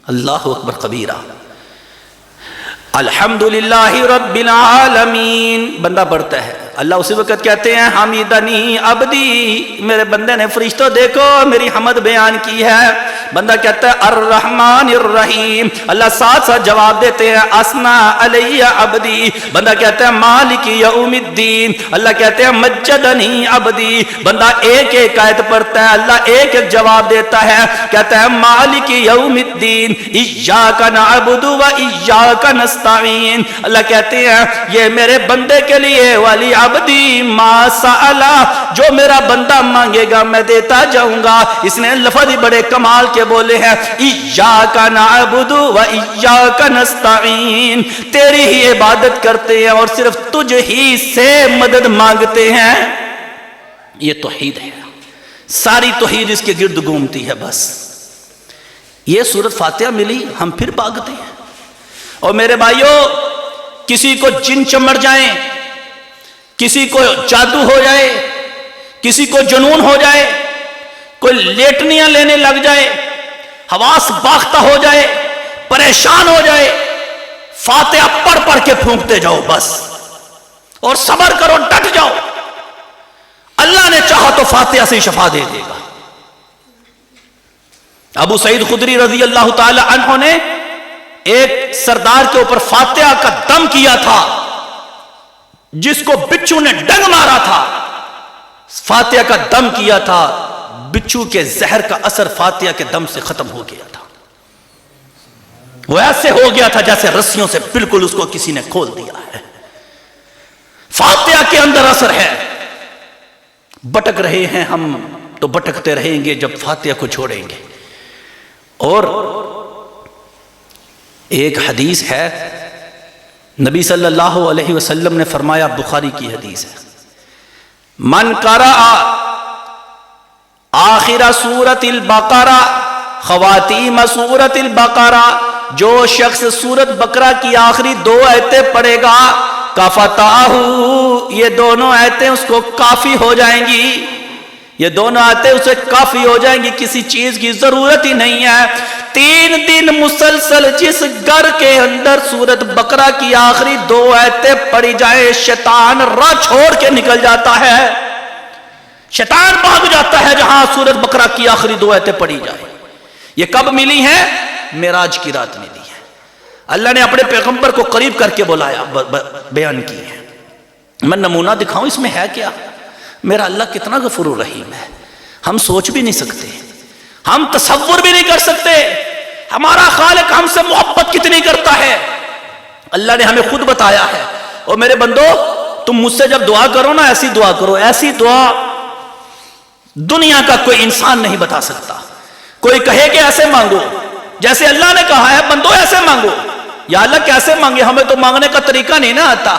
اللہ اکبر کبیرہ۔ الحمدللہ رب العالمین بندہ پڑھتا ہے، اللہ اسی وقت کہتے ہیں حمیدنی عبدی، میرے بندے نے فرشتوں دیکھو میری حمد بیان کی ہے۔ بندہ کہتا ہے الرحمن الرحیم، اللہ ساتھ ساتھ جواب دیتے ہیں اسنا علی عبدی۔ بندہ کہتا ہے مالک یوم الدین، اللہ کہتے ہیں مجدنی عبدی۔ بندہ ایک ایک آیت پڑھتا ہے، اللہ ایک ایک جواب دیتا ہے، کہتا ہے مالک یوم الدین ایاک نعبد و ایاک نستعین۔ اللہ کہتے ہیں یہ میرے بندے کے لیے والی عبدی ما سألا، جو میرا بندہ مانگے گا میں دیتا جاؤں گا۔ اس نے لفظ ہی بڑے کمال کے بولے ہیں، ایاک نعبد و ایاک نستعین، تیری ہی عبادت کرتے ہیں اور صرف تجھ ہی سے مدد مانگتے ہیں۔ یہ توحید ہے، ساری توحید اس کے گرد گھومتی ہے۔ بس یہ سورۃ فاتحہ ملی ہم پھر بھاگتے ہیں۔ اور میرے بھائیوں، کسی کو جن چمڑ جائیں، کسی کو جادو ہو جائے، کسی کو جنون ہو جائے، کوئی لیٹنیاں لینے لگ جائے، حواس باختہ ہو جائے، پریشان ہو جائے، فاتحہ پڑھ پڑھ کے پھونکتے جاؤ بس، اور صبر کرو، ڈٹ جاؤ، اللہ نے چاہا تو فاتحہ سے شفا دے دے گا۔ ابو سعید خدری رضی اللہ تعالی عنہ نے ایک سردار کے اوپر فاتحہ کا دم کیا تھا، جس کو بچھو نے ڈنگ مارا تھا، فاتحہ کا دم کیا تھا، بچھو کے زہر کا اثر فاتحہ کے دم سے ختم ہو گیا تھا۔ وہ ایسے ہو گیا تھا جیسے رسیوں سے بالکل اس کو کسی نے کھول دیا ہے۔ فاتحہ کے اندر اثر ہے۔ بٹک رہے ہیں ہم تو بٹکتے رہیں گے جب فاتحہ کو چھوڑیں گے۔ اور ایک حدیث ہے، نبی صلی اللہ علیہ وسلم نے فرمایا، بخاری کی حدیث ہے، من قرأ آخر سورۃ البقرہ خواتیم سورۃ البقرہ، جو شخص سورۃ بقرہ کی آخری دو آیتیں پڑھے گا، کفتاہ، یہ دونوں آیتیں اس کو کافی ہو جائیں گی، یہ دونوں آیتیں اسے کافی ہو جائیں گی، کسی چیز کی ضرورت ہی نہیں ہے۔ 3 دن مسلسل جس گھر کے اندر سورۃ بقرہ کی آخری دو آیتیں پڑھی جائے، شیطان راہ چھوڑ کے نکل جاتا ہے، شیطان بھاگ جاتا ہے جہاں سورۃ بقرہ کی آخری دو آیتیں پڑھی جائے۔ یہ کب ملی ہیں؟ معراج کی رات ملی ہے۔ اللہ نے اپنے پیغمبر کو قریب کر کے بلایا، بیان کی ہے۔ میں نمونہ دکھاؤں اس میں ہے کیا؟ میرا اللہ کتنا غفور الرحیم ہے، ہم سوچ بھی نہیں سکتے، ہم تصور بھی نہیں کر سکتے ہمارا خالق ہم سے محبت کتنی کرتا ہے۔ اللہ نے ہمیں خود بتایا ہے، اور میرے بندو تم مجھ سے جب دعا کرو نا، ایسی دعا کرو، ایسی دعا دنیا کا کوئی انسان نہیں بتا سکتا۔ کوئی کہے کہ ایسے مانگو جیسے اللہ نے کہا ہے، بندو ایسے مانگو، یا اللہ کیسے مانگے، ہمیں تو مانگنے کا طریقہ نہیں نا آتا،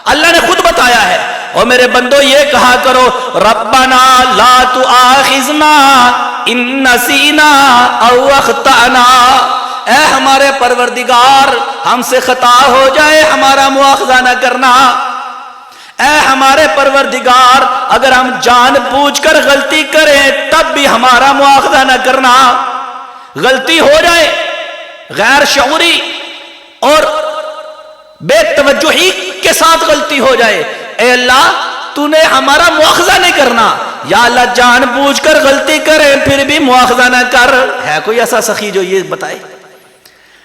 اللہ نے خود بتایا ہے۔ اور میرے بندو یہ کہا کرو، ربنا لا تؤاخذنا ان نسینا او اخطأنا، اے ہمارے پروردگار ہم سے خطا ہو جائے ہمارا مواخذہ نہ کرنا، اے ہمارے پروردگار اگر ہم جان بوجھ کر غلطی کریں تب بھی ہمارا مواخذہ نہ کرنا۔ غلطی ہو جائے، غیر شعوری اور بے توجہی کے ساتھ غلطی ہو جائے، اے اللہ تو نے ہمارا مواخذہ نہیں کرنا، یا اللہ جان بوجھ کر غلطی کریں پھر بھی مواخذہ نہ کر. ہے کوئی ایسا سخی جو یہ بتائے؟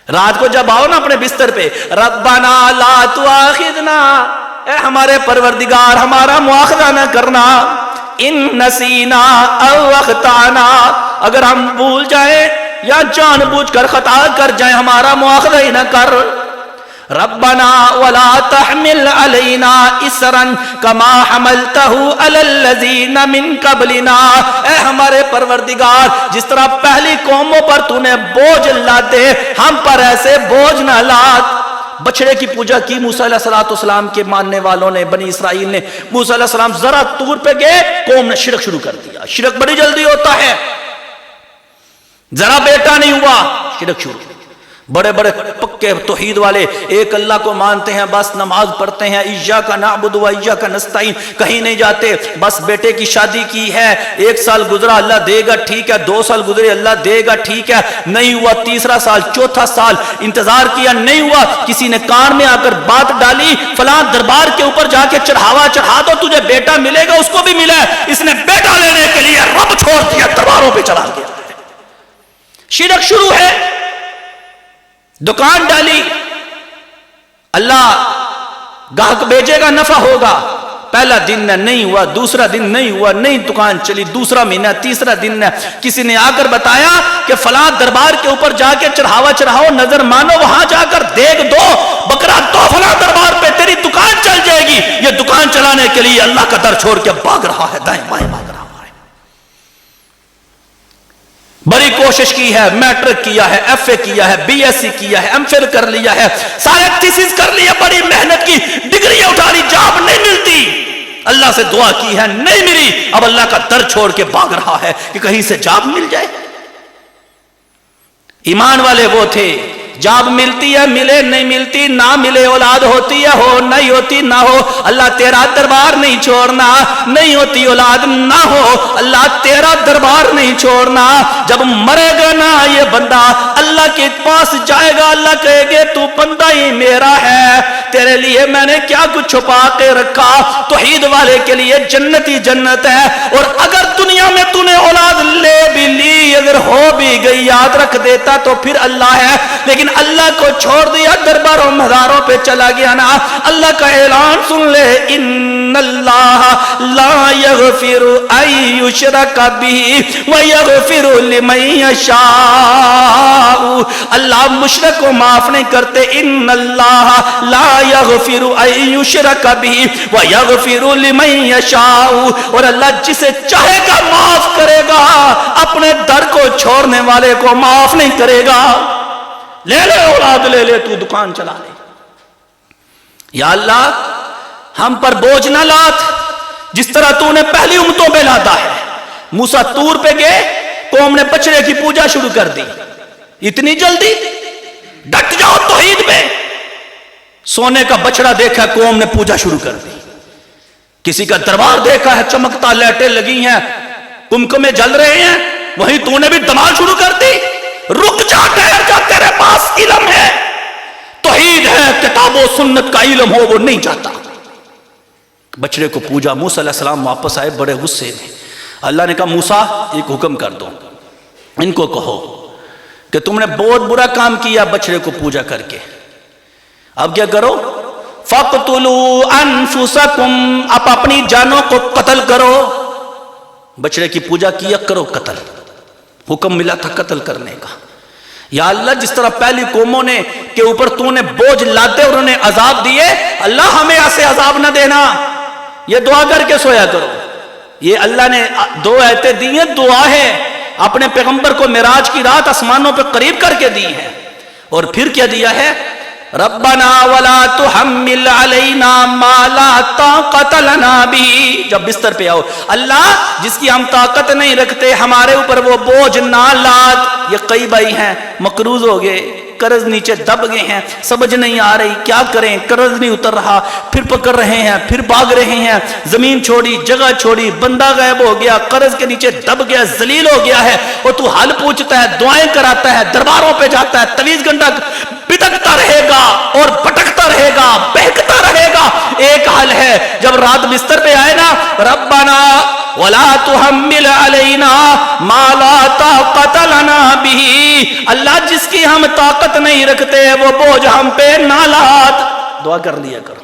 رات کو جب آؤ نا اپنے بستر پہ، ربنا لا تؤاخذنا، اے ہمارے پروردگار ہمارا مواخذہ نہ کرنا، ان نسینا او اخطانا، اگر ہم بھول جائیں یا جان بوجھ کر خطا کر جائیں ہمارا مواخذہ ہی نہ کر. ربنا ولا تحمل علينا اسرا كما حملته على الذين من قبلنا، اے ہمارے پروردگار جس طرح پہلی قوموں پر تو نے بوجھ لادے ہم پر ایسے بوجھ نہ لاد. بچڑے کی پوجا کی موسیٰ علیہ السلام کے ماننے والوں نے، بنی اسرائیل نے. موسیٰ علیہ السلام ذرا طور پہ گئے، قوم نے شرک شروع کر دیا. شرک بڑی جلدی ہوتا ہے، ذرا بیٹا نہیں ہوا شرک شروع. بڑے بڑے پکے توحید والے ایک اللہ کو مانتے ہیں، بس نماز پڑھتے ہیں، ایاک نعبد و ایاک نستعین، کہیں نہیں جاتے. بس بیٹے کی شادی کی ہے، 1 سال گزرا اللہ دے گا ٹھیک ہے، 2 سال گزرے اللہ دے گا ٹھیک ہے، نہیں ہوا. 3 سال 4 سال انتظار کیا نہیں ہوا. کسی نے کان میں آ کر بات ڈالی فلاں دربار کے اوپر جا کے چڑھاوا چڑھا دو تجھے بیٹا ملے گا. اس کو بھی ملا، اس نے بیٹا لینے کے لیے رب چھوڑ دیا، درباروں پہ چلا گیا. شرک شروع ہے. دکان ڈالی، اللہ گاہک بیچے گا نفع ہوگا. پہلا دن نہیں ہوا، دوسرا دن نہیں ہوا، نہیں دکان چلی، دوسرا مہینہ، تیسرا دن ہے. کسی نے آ کر بتایا کہ فلاں دربار کے اوپر جا کے چڑھاوا چڑھاؤ، نظر مانو، وہاں جا کر دیکھ دو، بکرا دو فلاں دربار پہ، تیری دکان چل جائے گی. یہ دکان چلانے کے لیے اللہ کا در چھوڑ کے بھاگ رہا ہے، دائیں بائیں بھاگ رہا ہے. بڑی کوشش کی ہے، میٹرک کیا ہے، ایف اے کیا ہے، بی ایس سی کیا ہے، ایم فل کر لیا ہے، سارے تھیسس کر لیا، بڑی محنت کی، ڈگری اٹھا لی، جاب نہیں ملتی. اللہ سے دعا کی ہے نہیں ملی، اب اللہ کا در چھوڑ کے بھاگ رہا ہے کہ کہیں سے جاب مل جائے. ایمان والے وہ تھے، جاب ملتی ہے ملے، نہیں ملتی نہ ملے، اولاد ہوتی ہے ہو، نہیں ہوتی نہ ہو، اللہ تیرا دربار نہیں چھوڑنا. نہیں ہوتی اولاد نہ ہو، اللہ تیرا دربار نہیں چھوڑنا. جب مرے گا نا یہ بندہ اللہ کے پاس جائے گا، اللہ کہے گے تو بندہ ہی میرا ہے، تیرے لیے میں نے کیا کچھ چھپا کے رکھا. توحید والے کے لیے جنت ہی جنت ہے. اور اگر دنیا میں تو نے اولاد لے بھی لی، اگر ہو بھی گئی، یاد رکھ دیتا تو پھر اللہ ہے. لیکن اللہ کو چھوڑ دیا، درباروں مزاروں پہ چلا گیا نا. اللہ کا اعلان سن لے، ان اللہ لا یغفر ان یشرک بہ ویغفر لمن یشاء. اللہ مشرک کو معاف نہیں کرتے. ان اللہ لا یغفر ان یشرک بہ ویغفر لمن یشاء. اور اللہ جسے چاہے گا معاف کرے گا، اپنے در کو چھوڑنے والے کو معاف نہیں کرے گا. لے لے اولاد لے لے، تو دکان چلا لے. یا اللہ ہم پر بوجھ نہ لاد جس طرح تو نے پہلی امتوں پہ لادا ہے. موسیٰ طور پہ گئے، قوم نے بچڑے کی پوجا شروع کر دی. اتنی جلدی؟ ڈٹ جاؤ توحید پہ. سونے کا بچڑا دیکھا، قوم نے پوجا شروع کر دی. کسی کا دربار دیکھا ہے چمکتا، لائٹیں لگی ہیں، کمکمے جل رہے ہیں، وہیں تو نے بھی دمال شروع کر دی. رک جا، ٹھہر جا، تیرے پاس علم ہے، توحید ہے، کتاب و سنت کا علم ہو وہ نہیں جاتا. بچڑے کو پوجا. موسیٰ علیہ السلام واپس آئے بڑے غصے میں. اللہ نے کہا موسیٰ ایک حکم کر دو، ان کو کہو کہ تم نے بہت برا کام کیا بچڑے کو پوجا کر کے. اب کیا کرو؟ فَقْتُلُوا أَنفُسَكُمْ، آپ اپنی جانوں کو قتل کرو. بچڑے کی پوجا کیا کرو، قتل. حکم ملا تھا قتل کرنے کا. یا اللہ جس طرح پہلی قوموں نے کے اوپر تو نے بوجھ لاتے اور انہیں عذاب دیے، اللہ ہمیں ایسے عذاب نہ دینا. یہ دعا کر کے سویا کرو. یہ اللہ نے 2 آیتیں دی ہیں، دعا ہے، اپنے پیغمبر کو معراج کی رات آسمانوں پہ قریب کر کے دی ہے. اور پھر کیا دیا ہے؟ ربنا ولا تحمل علینا ما لا طاقت لنا بھی. جب بستر پہ آؤ، اللہ جس کی ہم طاقت نہیں رکھتے ہمارے اوپر وہ بوجھ نہ لاد. یہ کئی بھائی ہیں مقروض ہو گئے، قرض نیچے دب گئے ہیں، سمجھ نہیں آ رہی کیا کریں، قرض نہیں اتر رہا، پھر پکڑ رہے ہیں، پھر بھاگ رہے ہیں، زمین چھوڑی، جگہ چھوڑی، بندہ غائب ہو گیا، قرض کے نیچے دب گیا، ذلیل ہو گیا ہے. اور تو حل پوچھتا ہے، دعائیں کراتا ہے، درباروں پہ جاتا ہے، 23 گھنٹہ بھٹکتا رہے گا اور بھٹکتا رہے گا، بہکتا رہے گا. ایک حل ہے، جب رات بستر پہ آئے نا، ربنا ولا تحمل علینا ما لا طاقت لنا به، اللہ جس کی ہم طاقت نہیں رکھتے وہ بوجھ ہم پہ نہ لاد. دعا کر لیا کرو،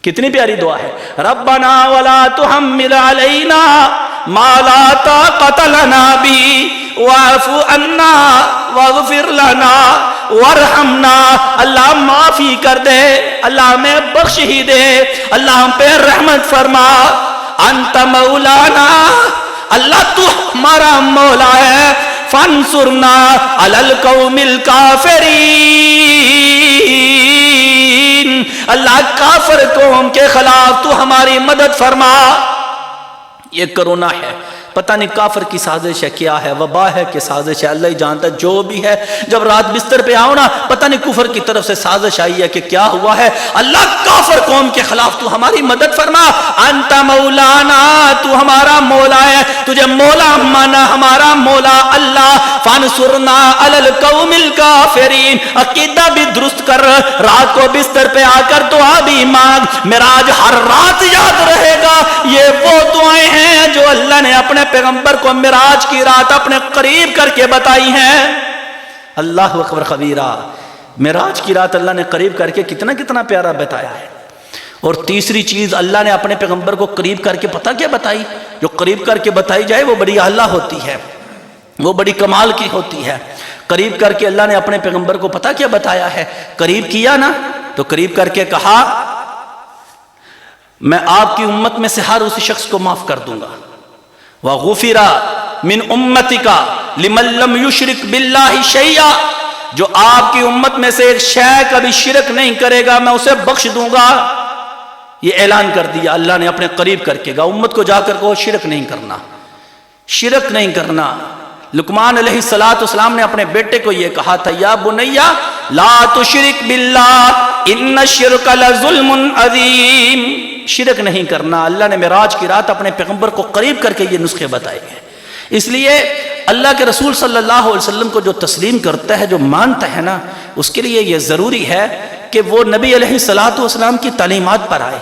کتنی پیاری دعا ہے. ربنا ولا تحمل علینا ما لا طاقت لنا به واعف عنا واغفر لنا وارحمنا. اللہ معافی کر دے، اللہ ہمیں بخش ہی دے، اللہ ہم پہ رحمت فرما. انت مولانا، اللہ تو ہمارا مولا ہے. فانصرنا علی القوم الکافرین، اللہ کافر قوم کے خلاف تو ہماری مدد فرما. یہ کرونا ہے، پتہ نہیں کافر کی سازش ہے، کیا ہے، وبا ہے کہ سازش ہے، اللہ ہی جانتا ہے. جو بھی ہے، جب رات بستر پہ آؤ نا، پتہ نہیں کفر کی طرف سے سازش آئی ہے کہ کیا ہوا ہے. اللہ کافر قوم کے خلاف تو ہماری مدد فرما. انت مولانا، تو ہمارا مولا ہے، تجھے مولا مانا ہمارا مولا اللہ. فانصرنا علی القوم الکافرین. عقیدہ بھی درست کر، رات کو بستر پہ آ کر دعا بھی مانگ. معراج ہر رات یاد رہے گا. یہ وہ دعائیں ہیں جو اللہ نے اپنے پیغمبر کو معراج کی رات اپنے قریب کر کے بتائی ہیں. اللہ اکبر خبیرہ. معراج کی رات اللہ نے قریب کر کے کتنا کتنا پیارا بتایا ہے. اور تیسری چیز اللہ نے اپنے پیغمبر کو قریب کر کے پتہ کیا بتائی؟ جو قریب کر کے بتائی جائے وہ بڑی اعلیٰ ہوتی ہے، وہ بڑی کمال کی ہوتی ہے. قریب کر کے اللہ نے اپنے پیغمبر کو پتہ کیا بتایا ہے؟ قریب کیا نا تو قریب کر کے کہا میں آپ کی امت میں سے ہر اسی شخص کو معاف کر دوں گا. وَغُفِرَ مِنْ أُمَّتِكَ لِمَنْ لَمْ يُشْرِكْ بِاللَّهِ شَيْئًا، جو آپ کی امت میں سے ایک شے کبھی شرک نہیں کرے گا میں اسے بخش دوں گا. یہ اعلان کر دیا اللہ نے اپنے قریب کر کے. امت کو جا کر کہو شرک نہیں کرنا، شرک نہیں کرنا. لقمان علیہ السلام نے اپنے بیٹے کو یہ کہا تھا، یا بنیا لا تشرک باللہ ان الشرک لظلم عظیم. شرک نہیں کرنا. اللہ نے معراج کی رات اپنے پیغمبر کو قریب کر کے یہ نسخے بتائے ہیں. اس لیے اللہ کے رسول صلی اللہ علیہ وسلم کو جو تسلیم کرتا ہے، جو مانتا ہے نا، اس کے لیے یہ ضروری ہے کہ وہ نبی علیہ السلام کی تعلیمات پر آئے.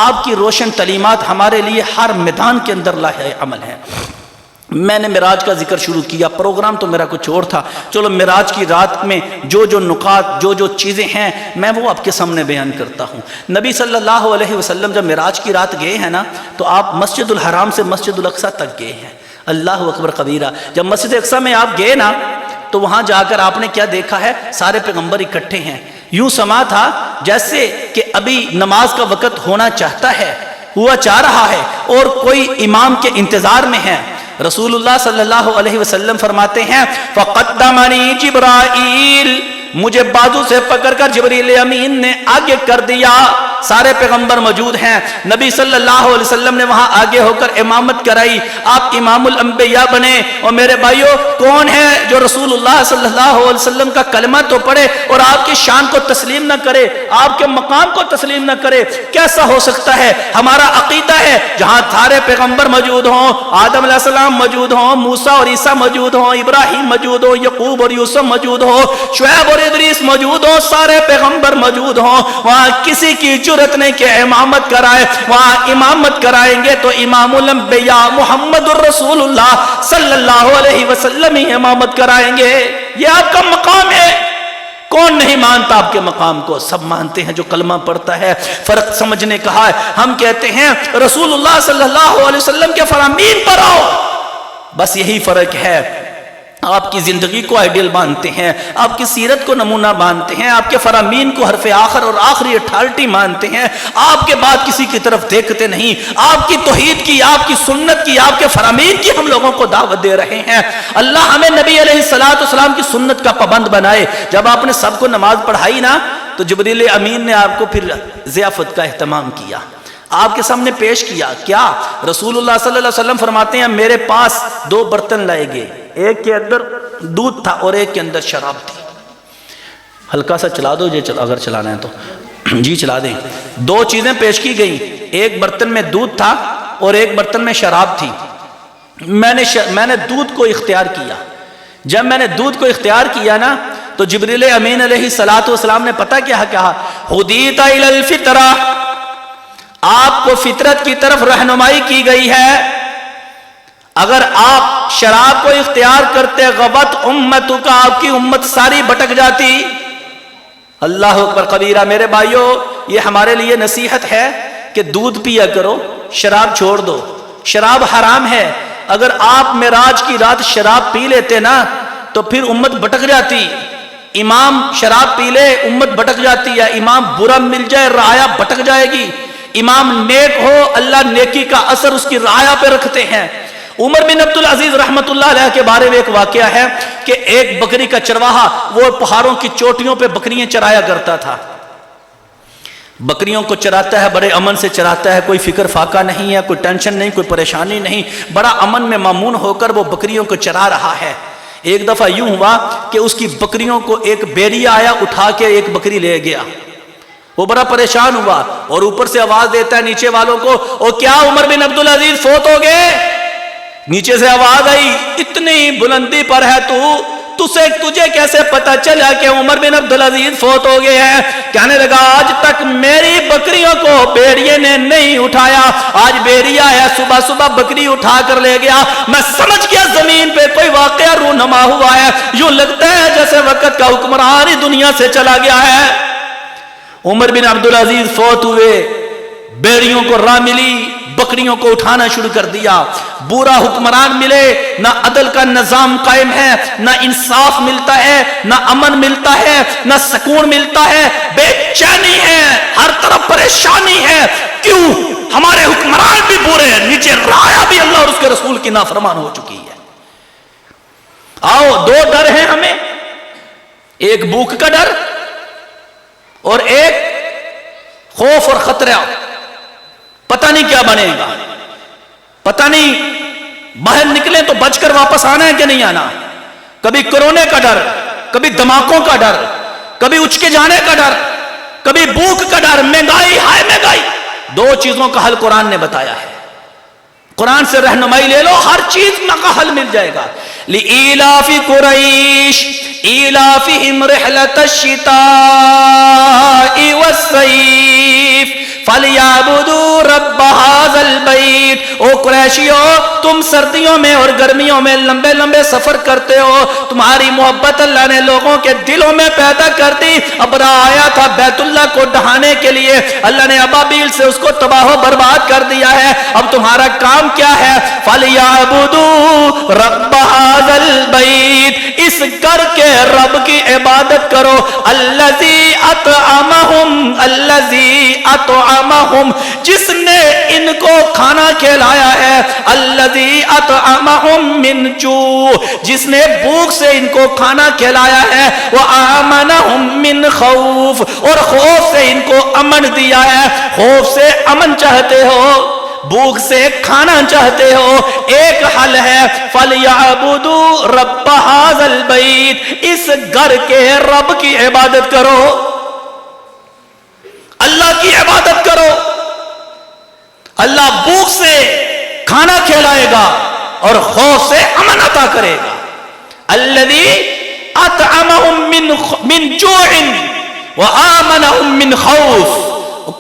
آپ کی روشن تعلیمات ہمارے لیے ہر میدان کے اندر لاحق عمل ہے. میں نے معراج کا ذکر شروع کیا، پروگرام تو میرا کچھ اور تھا. چلو معراج کی رات میں جو جو نکات، جو جو چیزیں ہیں میں وہ آپ کے سامنے بیان کرتا ہوں. نبی صلی اللہ علیہ وسلم جب معراج کی رات گئے ہیں نا تو آپ مسجد الحرام سے مسجد الاقصیٰ تک گئے ہیں. اللہ اکبر کبیرہ. جب مسجد اقصیٰ میں آپ گئے نا تو وہاں جا کر آپ نے کیا دیکھا ہے؟ سارے پیغمبر اکٹھے ہیں. یوں سما تھا جیسے کہ ابھی نماز کا وقت ہونا چاہتا ہے، ہوا چاہ رہا ہے، اور کوئی امام کے انتظار میں ہے. رسول اللہ صلی اللہ علیہ وسلم فرماتے ہیں فقدمنی جبرائیل، مجھے بازو سے پکڑ کر جبریل امین نے آگے کر دیا. سارے پیغمبر موجود ہیں. نبی صلی اللہ علیہ وسلم نے وہاں آگے ہو کر امامت کرائی. آپ امام الانبیاء بنے. اور میرے بھائیوں، کون ہے جو رسول اللہ صلی اللہ علیہ وسلم کا کلمہ تو پڑھے اور آپ کی شان کو تسلیم نہ کرے، آپ کے مقام کو تسلیم نہ کرے؟ کیسا ہو سکتا ہے؟ ہمارا عقیدہ ہے جہاں سارے پیغمبر موجود ہوں، آدم علیہ السلام موجود ہوں، موسیٰ اور عیسیٰ موجود ہوں، ابراہیم موجود ہوں، یعقوب اور یوسف موجود ہوں، شعیب اور ادریس موجود ہوں، سارے پیغمبر موجود ہوں، وہاں کسی کی جرت نہیں کہ امامت کرائے. وہاں امامت کرائیں گے تو امام الانبیاء محمد الرسول اللہ صلی اللہ علیہ وسلم ہی امامت کرائیں گے. یہ آپ کا مقام ہے. کون نہیں مانتا آپ کے مقام کو؟ سب مانتے ہیں جو کلمہ پڑھتا ہے. فرق سمجھنے کہا ہے. ہم کہتے ہیں رسول اللہ صلی اللہ علیہ وسلم کے فرامین پر آؤ، بس یہی فرق ہے. آپ کی زندگی کو آئیڈیل مانتے ہیں، آپ کی سیرت کو نمونہ مانتے ہیں، آپ کے فرامین کو حرف آخر اور آخری اتھارٹی مانتے ہیں. آپ کے بعد کسی کی طرف دیکھتے نہیں. آپ کی توحید کی، آپ کی سنت کی، آپ کے فرامین کی ہم لوگوں کو دعوت دے رہے ہیں. اللہ ہمیں نبی علیہ السلام کی سنت کا پابند بنائے. جب آپ نے سب کو نماز پڑھائی نا تو جبریل امین نے آپ کو پھر ضیافت کا اہتمام کیا، آپ کے سامنے پیش کیا. کیا؟ رسول اللہ صلی اللہ علیہ وسلم فرماتے ہیں میرے پاس 2 برتن لائے گئے، ایک کے اندر دودھ تھا اور ایک کے اندر شراب تھی. ہلکا سا چلا دو جی، اگر چلانا ہے تو جی چلا دیں. 2 چیزیں پیش کی گئیں، ایک برتن میں دودھ تھا اور ایک برتن میں شراب تھی. میں نے دودھ کو اختیار کیا. جب میں نے دودھ کو اختیار کیا نا تو جبریل امین علیہ السلام نے پتہ کیا کہا؟ ہدیت الی الفطرہ، آپ کو فطرت کی طرف رہنمائی کی گئی ہے. اگر آپ شراب کو اختیار کرتے غوت امتوں کا، آپ کی امت ساری بھٹک جاتی۔ اللہ اکبر کبیرہ۔ میرے بھائیوں، یہ ہمارے لیے نصیحت ہے کہ دودھ پیا کرو، شراب چھوڑ دو۔ شراب حرام ہے۔ اگر آپ معراج کی رات شراب پی لیتے نا تو پھر امت بھٹک جاتی۔ امام شراب پی لے امت بھٹک جاتی ہے، امام برا مل جائے رعایا بھٹک جائے گی۔ امام نیک ہو اللہ نیکی کا اثر اس کی رعایا پہ رکھتے ہیں۔ عمر بن عبدالعزیز رحمت اللہ علیہ کے بارے میں ایک واقعہ ہے کہ ایک بکری کا چرواہا وہ پہاڑوں کی چوٹیوں پہ بکریاں چرایا کرتا تھا۔ بکریوں کو چراتا ہے، بڑے امن سے چراتا ہے، کوئی فکر فاقہ نہیں ہے، کوئی ٹینشن نہیں، کوئی پریشانی نہیں، بڑا امن میں مامون ہو کر وہ بکریوں کو چرا رہا ہے۔ ایک دفعہ یوں ہوا کہ اس کی بکریوں کو ایک بیریا آیا، اٹھا کے ایک بکری لے گیا۔ وہ بڑا پریشان ہوا اور اوپر سے آواز دیتا ہے نیچے والوں کو، او کیا عمر بن عبدالعزیز فوت ہو گئے؟ نیچے سے آواز آئی، اتنی بلندی پر ہے تجھے کیسے پتا چلا کہ عمر بن عبدالعزیز فوت ہو گئے ہیں؟ کہنے لگا آج تک میری بکریوں کو بیڑیے نے نہیں اٹھایا، آج بیڑیا ہے صبح صبح بکری اٹھا کر لے گیا۔ میں سمجھ گیا زمین پہ کوئی واقعہ رونما ہوا ہے، یوں لگتا ہے جیسے وقت کا حکمران ہی دنیا سے چلا گیا ہے۔ عمر بن عبدالعزیز فوت ہوئے، بیڑیوں کو راہ ملی، بکریوں کو اٹھانا شروع کر دیا۔ برا حکمران ملے، نہ عدل کا نظام قائم ہے، نہ انصاف ملتا ہے، نہ امن ملتا ہے، نہ سکون ملتا ہے، بے چینی ہے، ہر طرف پریشانی ہے۔ کیوں؟ ہمارے حکمران بھی برے ہیں، نیچے رعایا بھی اللہ اور اس کے رسول کی نافرمان ہو چکی ہے۔ آؤ، دو ڈر ہیں ہمیں، ایک بھوک کا ڈر اور ایک خوف اور خطرہ۔ پتہ نہیں کیا بنے گا، پتہ نہیں باہر نکلیں تو بچ کر واپس آنا ہے کہ نہیں آنا۔ کبھی کورونے کا ڈر، کبھی دھماکوں کا ڈر، کبھی اچھ کے جانے کا ڈر، کبھی بھوک کا ڈر، مہنگائی، ہائے مہنگائی۔ دو چیزوں کا حل قرآن نے بتایا ہے، قرآن سے رہنمائی لے لو، ہر چیز کا حل مل جائے گا۔ لِإِيلَافِ قُرَيْشٍ إِيلَافِهِمْ رِحْلَةَ الشِّتَاءِ وَالصَّيْفِ فَلْيَعْبُدُوا رَبَّ هَذَا الْبَيْتِ۔ او قریشیو، تم سردیوں میں اور گرمیوں میں لمبے لمبے سفر کرتے ہو، تمہاری محبت اللہ نے لوگوں کے دلوں میں پیدا کر دی۔ ابرا آیا تھا بیت اللہ کو ڈھانے کے لیے، اللہ نے ابابیل سے اس کو تباہ و برباد کر دیا ہے۔ اب تمہارا کام کیا ہے؟ فَلْيَعْبُدُوا رَبَّ هَذَا الْبَيْتِ، اس گھر کے رب کی عبادت کرو۔ الَّذِي أَطْعَمَهُمْ، جس نے ان کو کھانا کھلایا ہے۔ الَّذِي أَطْعَمَهُمْ مِنْ جُوعٍ، جس نے بھوک سے ان کو کھانا کھلایا ہے۔ وَآمَنَهُمْ مِنْ خَوْفٍ، اور خوف سے ان کو امن دیا ہے۔ خوف سے امن چاہتے ہو، بھوک سے کھانا چاہتے ہو، ایک حل ہے، فَلْيَعْبُدُوا رَبَّ هَذَا الْبَيْتِ، اس گھر کے رب کی عبادت کرو، اللہ کی عبادت کرو۔ اللہ بھوک سے کھانا کھلائے گا اور خوف سے امن عطا کرے گا۔ الذی اطعمہم من جوع وآمنہم من خوف۔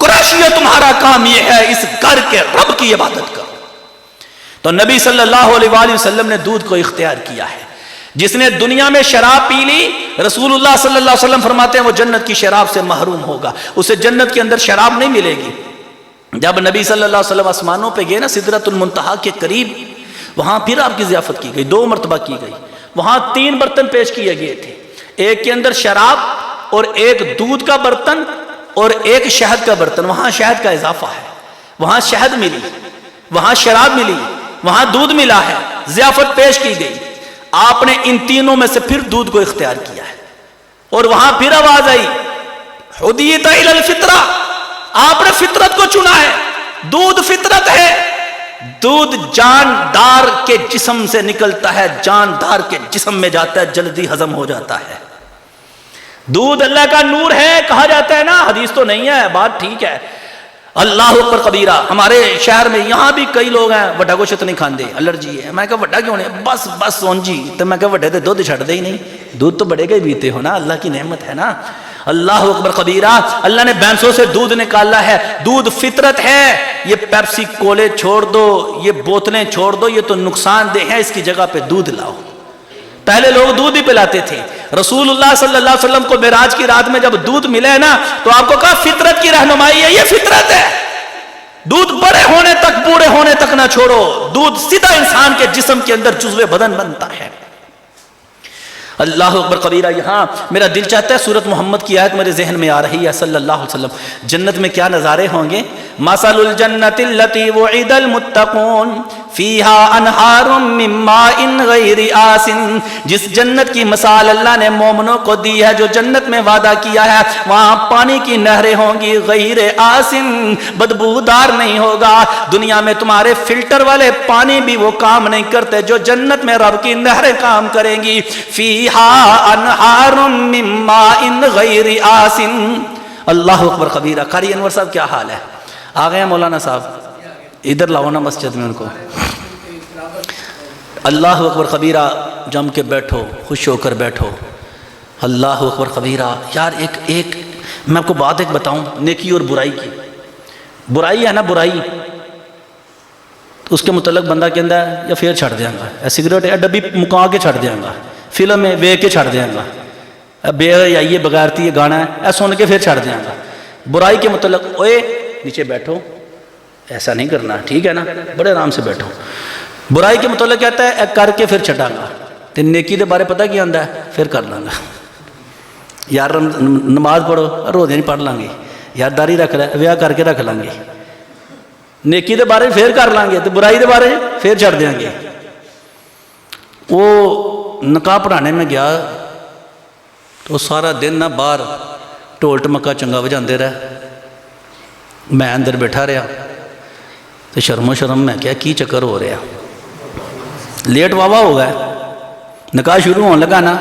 قریشیو، تمہارا کام یہ ہے، اس گھر کے رب کی عبادت کرو۔ تو نبی صلی اللہ علیہ وآلہ وسلم نے دودھ کو اختیار کیا ہے۔ جس نے دنیا میں شراب پی لی، رسول اللہ صلی اللہ علیہ وسلم فرماتے ہیں وہ جنت کی شراب سے محروم ہوگا، اسے جنت کے اندر شراب نہیں ملے گی۔ جب نبی صلی اللہ علیہ وسلم آسمانوں پہ گئے نا، سدرۃ المنتہا کے قریب، وہاں پھر آپ کی ضیافت کی گئی، 2 مرتبہ کی گئی۔ وہاں 3 برتن پیش کیے گئے تھے، ایک کے اندر شراب اور ایک دودھ کا برتن اور ایک شہد کا برتن۔ وہاں شہد کا اضافہ ہے، وہاں شہد ملی، وہاں شراب ملی، وہاں دودھ ملا ہے، ضیافت پیش کی گئی۔ آپ نے ان تینوں میں سے پھر دودھ کو اختیار کیا ہے، اور وہاں پھر آواز آئی، ہدیت الی الفطرہ، آپ نے فطرت کو چنا ہے۔ دودھ فطرت ہے، دودھ جاندار کے جسم سے نکلتا ہے، جاندار کے جسم میں جاتا ہے، جلدی ہضم ہو جاتا ہے۔ دودھ اللہ کا نور ہے کہا جاتا ہے نا، حدیث تو نہیں ہے، بات ٹھیک ہے۔ اللہ اکبر کبیرہ۔ ہمارے شہر میں یہاں بھی کئی لوگ ہیں وڈا گوشت نہیں کھاندے، الرجی ہے۔ میں کہا وڈا کیوں نہیں؟ بس سون جی، تو میں کہا وڈے تے دودھ چھڑ دے ہی نہیں، دودھ تو بڑے کے پیتے ہو نا، اللہ کی نعمت ہے نا۔ اللہ اکبر کبیرہ۔ اللہ نے بھینسوں سے دودھ نکالا ہے، دودھ فطرت ہے۔ یہ پیپسی کولے چھوڑ دو، یہ بوتلیں چھوڑ دو، یہ تو نقصان دہ ہیں، اس کی جگہ پہ دودھ لاؤ۔ پہلے لوگ دودھ ہی پلاتے تھے۔ رسول اللہ صلی اللہ علیہ وسلم کو معراج کی رات میں جب دودھ ملے نا تو آپ کو کہا فطرت کی رہنمائی ہے، یہ فطرت ہے، دودھ بڑے ہونے تک بوڑھے ہونے تک نہ چھوڑو، دودھ سیدھا انسان کے جسم کے اندر جزو بدن بنتا ہے۔ اللہ اکبر کبیرہ۔ یہاں میرا دل چاہتا ہے سورۃ محمد کی آیت میرے ذہن میں آ رہی ہے صلی اللہ علیہ وسلم، جنت میں کیا نظارے ہوں گے۔ مثل الجنت التي وعد المتقون فيها انہار من ماء غیر آسن، جس جنت کی مثال اللہ نے مومنوں کو دی ہے، جو جنت میں وعدہ کیا ہے، وہاں پانی کی نہریں ہوں گی، غیر آسن، بدبودار نہیں ہوگا۔ دنیا میں تمہارے فلٹر والے پانی بھی وہ کام نہیں کرتے جو جنت میں رب کی نہریں کام کریں گی۔ فیہا انہار من ماء غیر آسن۔ اللہ اکبر کبیرہ۔ قاری انور صاحب کیا حال ہے؟ آ گئے ہیں مولانا صاحب؟ ادھر لاؤ نا مسجد میں ان کو۔ اللہ اکبر کبیرہ۔ جم کے بیٹھو، خوش ہو کر بیٹھو۔ اللہ اکبر کبیرہ۔ یار ایک میں آپ کو بات ایک بتاؤں، نیکی اور برائی کی۔ برائی ہے نا، برائی اس کے متعلق بندہ کہندا ہے یا پھر چھڑ دیاں گا، سگریٹ یا ڈبی مکا کے چھڑ دیاں گا، فلم میں ویکھ کے چھڑ دیاں گا، بے حیائی بغیرتی یہ گانا ہے اے سن کے پھر چھڑ دیاں گا۔ برائی کے متعلق اوئے نیچے بیٹھو، ایسا نہیں کرنا، ٹھیک ہے نا، بڑے آرام سے بیٹھو۔ برائی کے متعلق کہتا ہے اے کر کے پھر چھٹاں گا، تے نیکی دے بارے پتہ کیا آندا ہے؟ پھر کر لاں گا۔ یار نماز پڑھو، روزے نہیں پڑھ لیں گے، یار داڑھی رکھ لے، ویاہ کر کے رکھ لیں گے، نیکی دے بارے پھر کر لیں گے، تو برائی دے بارے پھر چھڑ دیں گے۔ وہ نکاح پڑھانے میں گیا تو سارا دن نہ باہر ڈھول ٹمکا چنگا بجاندے رہے، میں اندر بیٹھا رہا تو شرم و شرم میں کیا کی چکر ہو رہا، لیٹ واوا ہو گئے، نکاح شروع ہونے لگا نا۔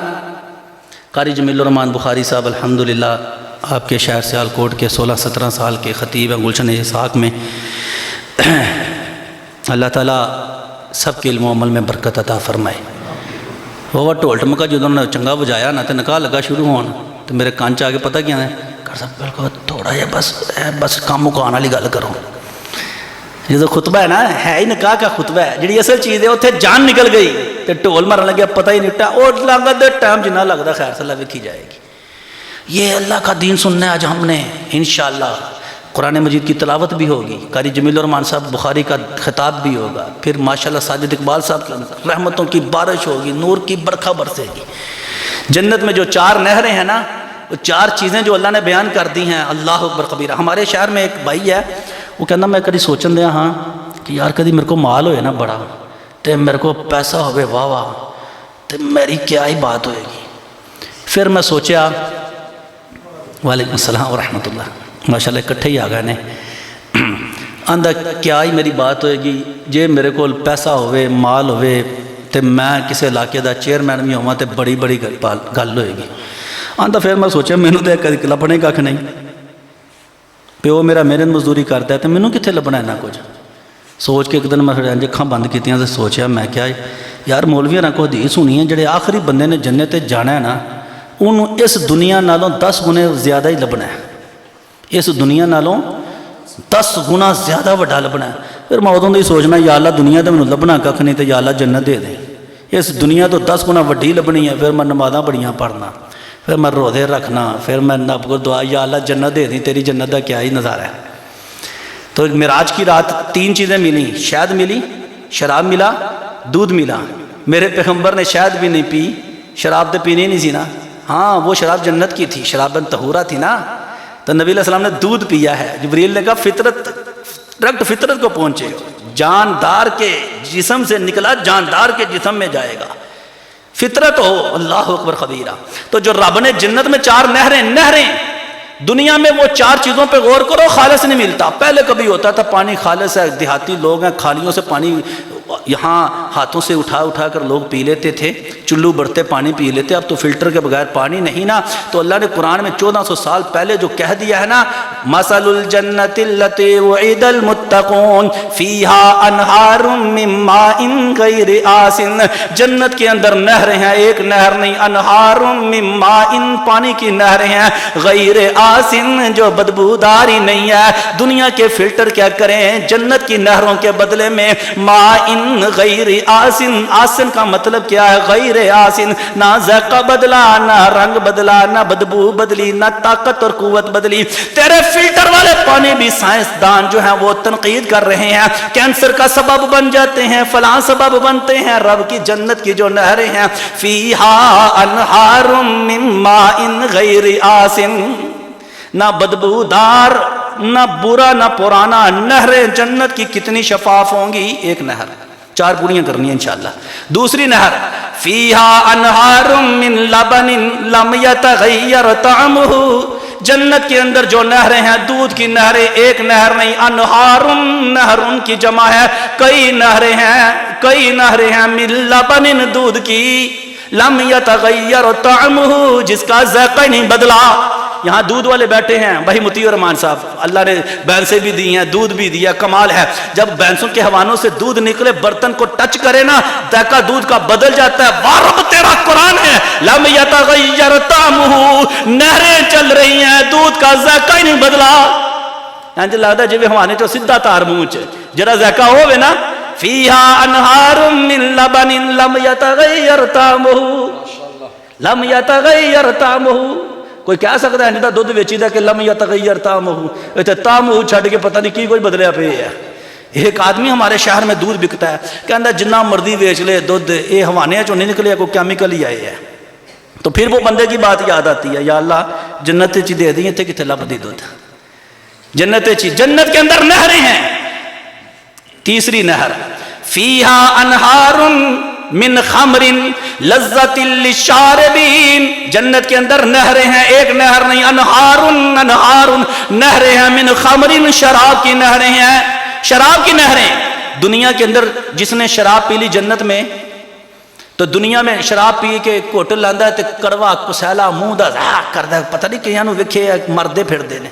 قاری جمیل الرحمن بخاری صاحب الحمدللہ آپ کے شہر سیالکوٹ کے 16-17 سال کے خطیب ہیں گلشن اسحاق میں۔ اللہ تعالیٰ سب کے علم و عمل میں برکت عطا فرمائے۔ وہ ڈھول ٹمکا جدوں نے چنگا بجایا نا تو نکاح لگا شروع ہونا تو میرے کان چ آ کے پتہ کیا ہے، کر سب بالکل تھوڑا جہا بس کام مکان والی گل کرو۔ جدو خطبہ ہے نا، ہے ہی نکاح کا خطبہ ہے، جڑی اصل چیز ہے اتنے جان نکل گئی تو ڈھول مارن لگیا، پتہ ہی نہیں اور لگتا ٹائم جنہ لگتا خیر صلاح ویکھی جائے گی۔ یہ اللہ کا دین سننا ہے آج ہم نے انشاءاللہ۔ قرآن مجید کی تلاوت بھی ہوگی، قاری جمیل الرحمن صاحب بخاری کا خطاب بھی ہوگا، پھر ماشاءاللہ ساجد اقبال صاحب کی رحمتوں کی بارش ہوگی، نور کی برکھا برسے گی۔ جنت میں جو 4 نہریں ہیں نا، وہ 4 چیزیں جو اللہ نے بیان کر دی ہیں، اللہ اکبر کبیرہ۔ ہمارے شہر میں ایک بھائی ہے، وہ کہنا میں کدی سوچن دیا ہاں کہ یار کدی میرے کو مال ہوئے نا بڑا تے میرے کو پیسہ ہوئے واہ واہ تے میری کیا ہی بات ہوئے گی۔ پھر میں سوچیا، وعلیکم السلام ورحمۃ اللہ، ماشاءاللہ اکٹھے ہی آ گئے نے، آندا کیا ہی میری بات ہوئے گی جے میرے کو پیسہ ہوئے مال ہوئے تے میں کسی علاقے دا چیئرمین بھی ہوا تے بڑی بڑی گل ہوئے گی۔ آندا پھر میں سوچیا مینوں تے کدی لبنے کھ نہیں، پیو میرا محنت مزدوری کرتا ہے تو مینوں کتنے لبنا ہے نہ کچھ۔ سوچ کے ایک دن میں اکھاں بند کیتیاں تے سوچیا میں کیا یار مولویاں نہ کو حدیث سنی ہے، جڑے آخری بندے نے جنت تے جانا ہے نا انہوں اس دنیا نالوں 10 گنے زیادہ ہی لبنا ہے، اس دنیا نالوں 10 گنا زیادہ وڈا لبنا ہے۔ پھر میں ادوں ہی سوچنا یا اللہ دنیا تے مینوں لبنا کھ نہیں تے یا اللہ جنت دے دے، اس دنیا تو 10 گنا وڈی لبنی ہے۔ پھر میں نمازاں بڑیاں پڑھنا، پھر میں روزے رکھنا، پھر میں رب کو دعا یا اللہ جنت دے دی، تیری جنت کا کیا ہی نظارہ ہے۔ تو معراج کی رات 3 چیزیں ملی، شہد ملی، شراب ملا، دودھ ملا۔ میرے پیغمبر نے شہد بھی نہیں پی، شراب تو پینی نہیں سی نا، ہاں وہ شراب جنت کی تھی، شراب طہورہ تھی نا، تو نبی علیہ السلام نے دودھ پیا ہے۔ جبریل نے کہا فطرت ڈائریکٹ فطرت کو پہنچے، جاندار کے جسم سے نکلا جاندار کے جسم میں جائے گا، فطرت ہو۔ اللہ اکبر کبیرہ۔ تو جو رب نے جنت میں 4 نہریں، دنیا میں وہ 4 چیزوں پہ غور کرو، خالص نہیں ملتا۔ پہلے کبھی ہوتا تھا پانی خالص ہے، دیہاتی لوگ ہیں کھالیوں سے پانی یہاں ہاتھوں سے اٹھا اٹھا کر لوگ پی لیتے تھے، چلو بڑھتے پانی پی لیتے، اب تو فلٹر کے بغیر پانی نہیں نا۔ تو اللہ نے قرآن میں 1400 سال پہلے جو کہہ دیا ہے نا، مثل الجنت التی وعد المتقون فیہا انہار من ماء غیر آسن، جنت کے اندر نہریں ہیں، ایک نہر نہیں، انہار من ماء، پانی کی نہریں ہیں، غیر آسن، جو بدبوداری نہیں ہے۔ دنیا کے فلٹر کیا کریں، جنت کی نہروں کے بدلے میں ماء غیر آسن، آسن کا مطلب کیا ہے، غیر آسن، نہ ذائقہ بدلا، نہ رنگ بدلا، نہ بدبو بدلی، نہ طاقت اور قوت بدلی۔ تیرے فلٹر والے پانی بھی سائنسدان جو ہیں وہ تنقید کر رہے ہیں، کینسر کا سبب بن جاتے ہیں، فلاں سبب بنتے ہیں۔ رب کی جنت کی جو نہریں ہیں، فیہا انہار من ماء غیر آسن، نہ بدبودار، نہ برا، نہ پرانا، نہریں جنت کی کتنی شفاف ہوں گی، ایک نہر، 4 پوریاں کرنی ہیں انشاءاللہ۔ دوسری نہر، فیہا انہار من لبن لم یتغیر طعمہ، جنت کے اندر جو نہریں ہیں، دودھ کی نہریں، ایک نہر نہیں، انہار، نہر ان کی جمع ہے، کئی نہریں ہیں، کئی نہریں ہیں، من لبن، دودھ کی، لم یتغیر طعمہ، جس کا ذائقہ نہیں بدلا۔ یہاں دودھ والے بیٹھے ہیں بھائی مطیع الرحمان صاحب، اللہ نے بینسیں بھی دی ہیں، دودھ بھی دیا، کمال ہے۔ جب بینسوں کے حوانوں سے دودھ نکلے، برتن کو ٹچ کرے نا، ذائقہ دودھ کا بدل جاتا ہے۔ واہ رب تیرا قرآن ہے، لم یتغیر طعمہ، نہریں چل رہی ہیں، دودھ کا ذائقہ ہی نہیں بدلا۔ انج لگدا جویں حوانے چوں سیدھا تار منہ چ جڑا ذائقہ ہوے نا، فیہا انہار من لبن لم یتغیر طعمہ، لم یتغیر طعمہ۔ کوئی کہہ سکتا ہے نہیں دودھ ویچی دا کہ لم یتغیر طعمہ، ایتھے طعمہ چھڈ کے پتہ نہیں کی کوئی بدلیا پے ہے۔ ایک آدمی ہمارے شہر میں دودھ بکتا ہے، کہندا جنہ مرضی بیچ لے دودھ، یہ حوانے چوں نہیں نکلیا، کوئی کیمیکل ہی آئے ہے۔ تو پھر وہ بندے کی بات یاد آتی ہے، یا اللہ جنت چ دے دی، تے کتے لب دی دودھ، جنت چ، جنت کے اندر نہریں ہیں۔ تیسری نہر، فیہا انہار من خمر لذت للشاربین، جنت کے اندر نہریں ہیں، ایک نہر نہیں، انہار، انہار، نہریں ہیں، من خمر، شراب کی نہریں ہیں، شراب کی نہریں۔ دنیا کے اندر جس نے شراب پی لی جنت میں، تو دنیا میں شراب پی کے گھٹ لاندا ہے تے کڑوا کسیلا منہ دا کردا ہے، پتہ نہیں کئیاں نوں ویکھے مردے پھردے نے۔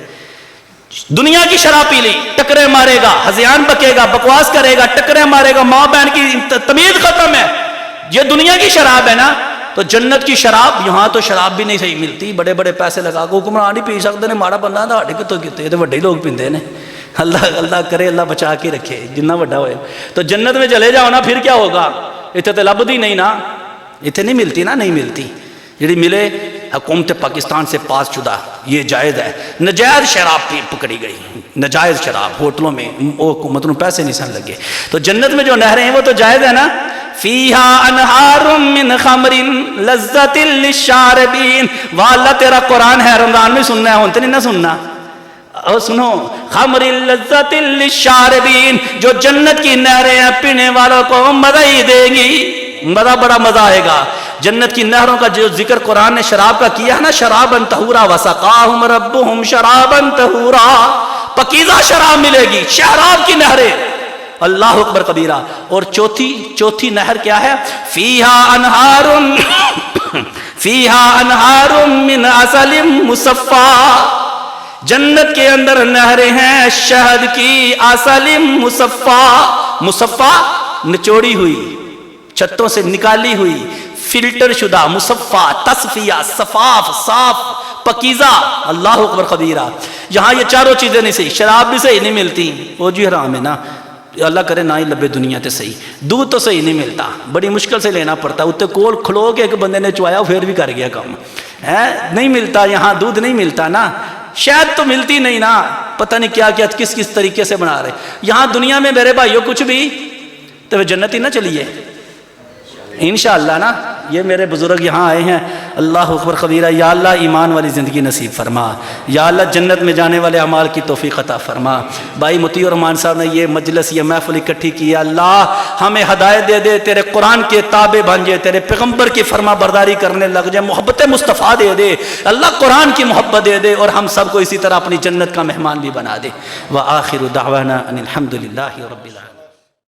دنیا کی شراب پی لی، ٹکرے مارے گا، ہذیان بکے گا، بکواس کرے گا، ٹکرے مارے گا، ماں بہن کی تمیز ختم ہے۔ یہ دنیا کی شراب ہے نا، تو جنت کی شراب، یہاں تو شراب بھی نہیں صحیح ملتی، بڑے بڑے پیسے لگا کے حکمران ہی پی سکتے ہیں، ماڑا بندہ دہاڑے کتوں کیتے، یہ تو وڈے لوگ پیندے نے۔ اللہ اللہ کرے، اللہ بچا کے رکھے جنہ وڈا ہوئے۔ تو جنت میں چلے جاؤ نا، پھر کیا ہوگا، اتنے تو لبدی نہیں نا، اتنے نہیں ملتی نا، نہیں ملتی۔ جڑی ملے حکومت پاکستان سے پاس شدہ، یہ جائز ہے۔ نجائز شراب پکڑی گئی، نجائز شراب ہوٹلوں میں، وہ حکومت نوں پیسے نہیں سن لگے۔ تو جنت میں جو نہریں ہیں وہ تو جائز ہے نا۔ فیہا انہار من خمر لذت للشاربین، واللہ تیرا قرآن ہے، رمضان میں سننا ہے، ہونتے نہیں نہ سننا، اور سنو، خمر لذت للشاربین، جو جنت کی نہریں ہیں پینے والوں کو مزہ ہی دے گی، مزہ، بڑا مزہ آئے گا۔ جنت کی نہروں کا جو ذکر قرآن نے شراب کا کیا ہے نا، شرابا طہورا وسقاہم ربہم شرابا طہورا، پاکیزہ شراب ملے گی، شراب کی نہریں، اللہ اکبر کبیرہ۔ اور چوتھی نہر کیا ہے، فیہا انہار فیہا انہار من عسل مصفا، جنت کے اندر نہریں ہیں شہد کی، عسل مصفا، مصفا نچوڑی ہوئی، چھتوں سے نکالی ہوئی، فلٹر شدہ، مصفا، تصفیہ، صفاف، صاف، پاکیزہ، اللہ اکبر کبیرہ۔ یہاں یہ چاروں چیزیں نہیں صحیح، شراب بھی صحیح نہیں ملتی، وہ جی حرام ہے نا، اللہ کرے نہ ہی لبے دنیا تے صحیح۔ دودھ تو صحیح نہیں ملتا، بڑی مشکل سے لینا پڑتا، اتنے کول کھلو کے ایک بندے نے چوایا پھر بھی کر گیا کام ہے، نہیں ملتا یہاں، دودھ نہیں ملتا نا، شاید تو ملتی نہیں نا، پتہ نہیں کیا کیا کس کس طریقے سے بنا رہے۔ یہاں دنیا میں میرے بھائیوں کچھ بھی تو جنت ہی نہ چلیے انشاءاللہ نا۔ یہ میرے بزرگ یہاں آئے ہیں، اللہ اکبر کبیرہ۔ یا اللہ ایمان والی زندگی نصیب فرما، یا اللہ جنت میں جانے والے اعمال کی توفیق عطا فرما۔ بھائی مطیع الرحمان صاحب نے یہ مجلس، یہ محفل اکٹھی کی، اللہ ہمیں ہدایت دے دے، تیرے قرآن کے تابع بن جائے، تیرے پیغمبر کی فرما برداری کرنے لگ جائے، محبت مصطفیٰ دے دے اللہ، قرآن کی محبت دے دے، اور ہم سب کو اسی طرح اپنی جنت کا مہمان بھی بنا دے۔ وآخر دعوانا ان الحمد للہ رب العالمین۔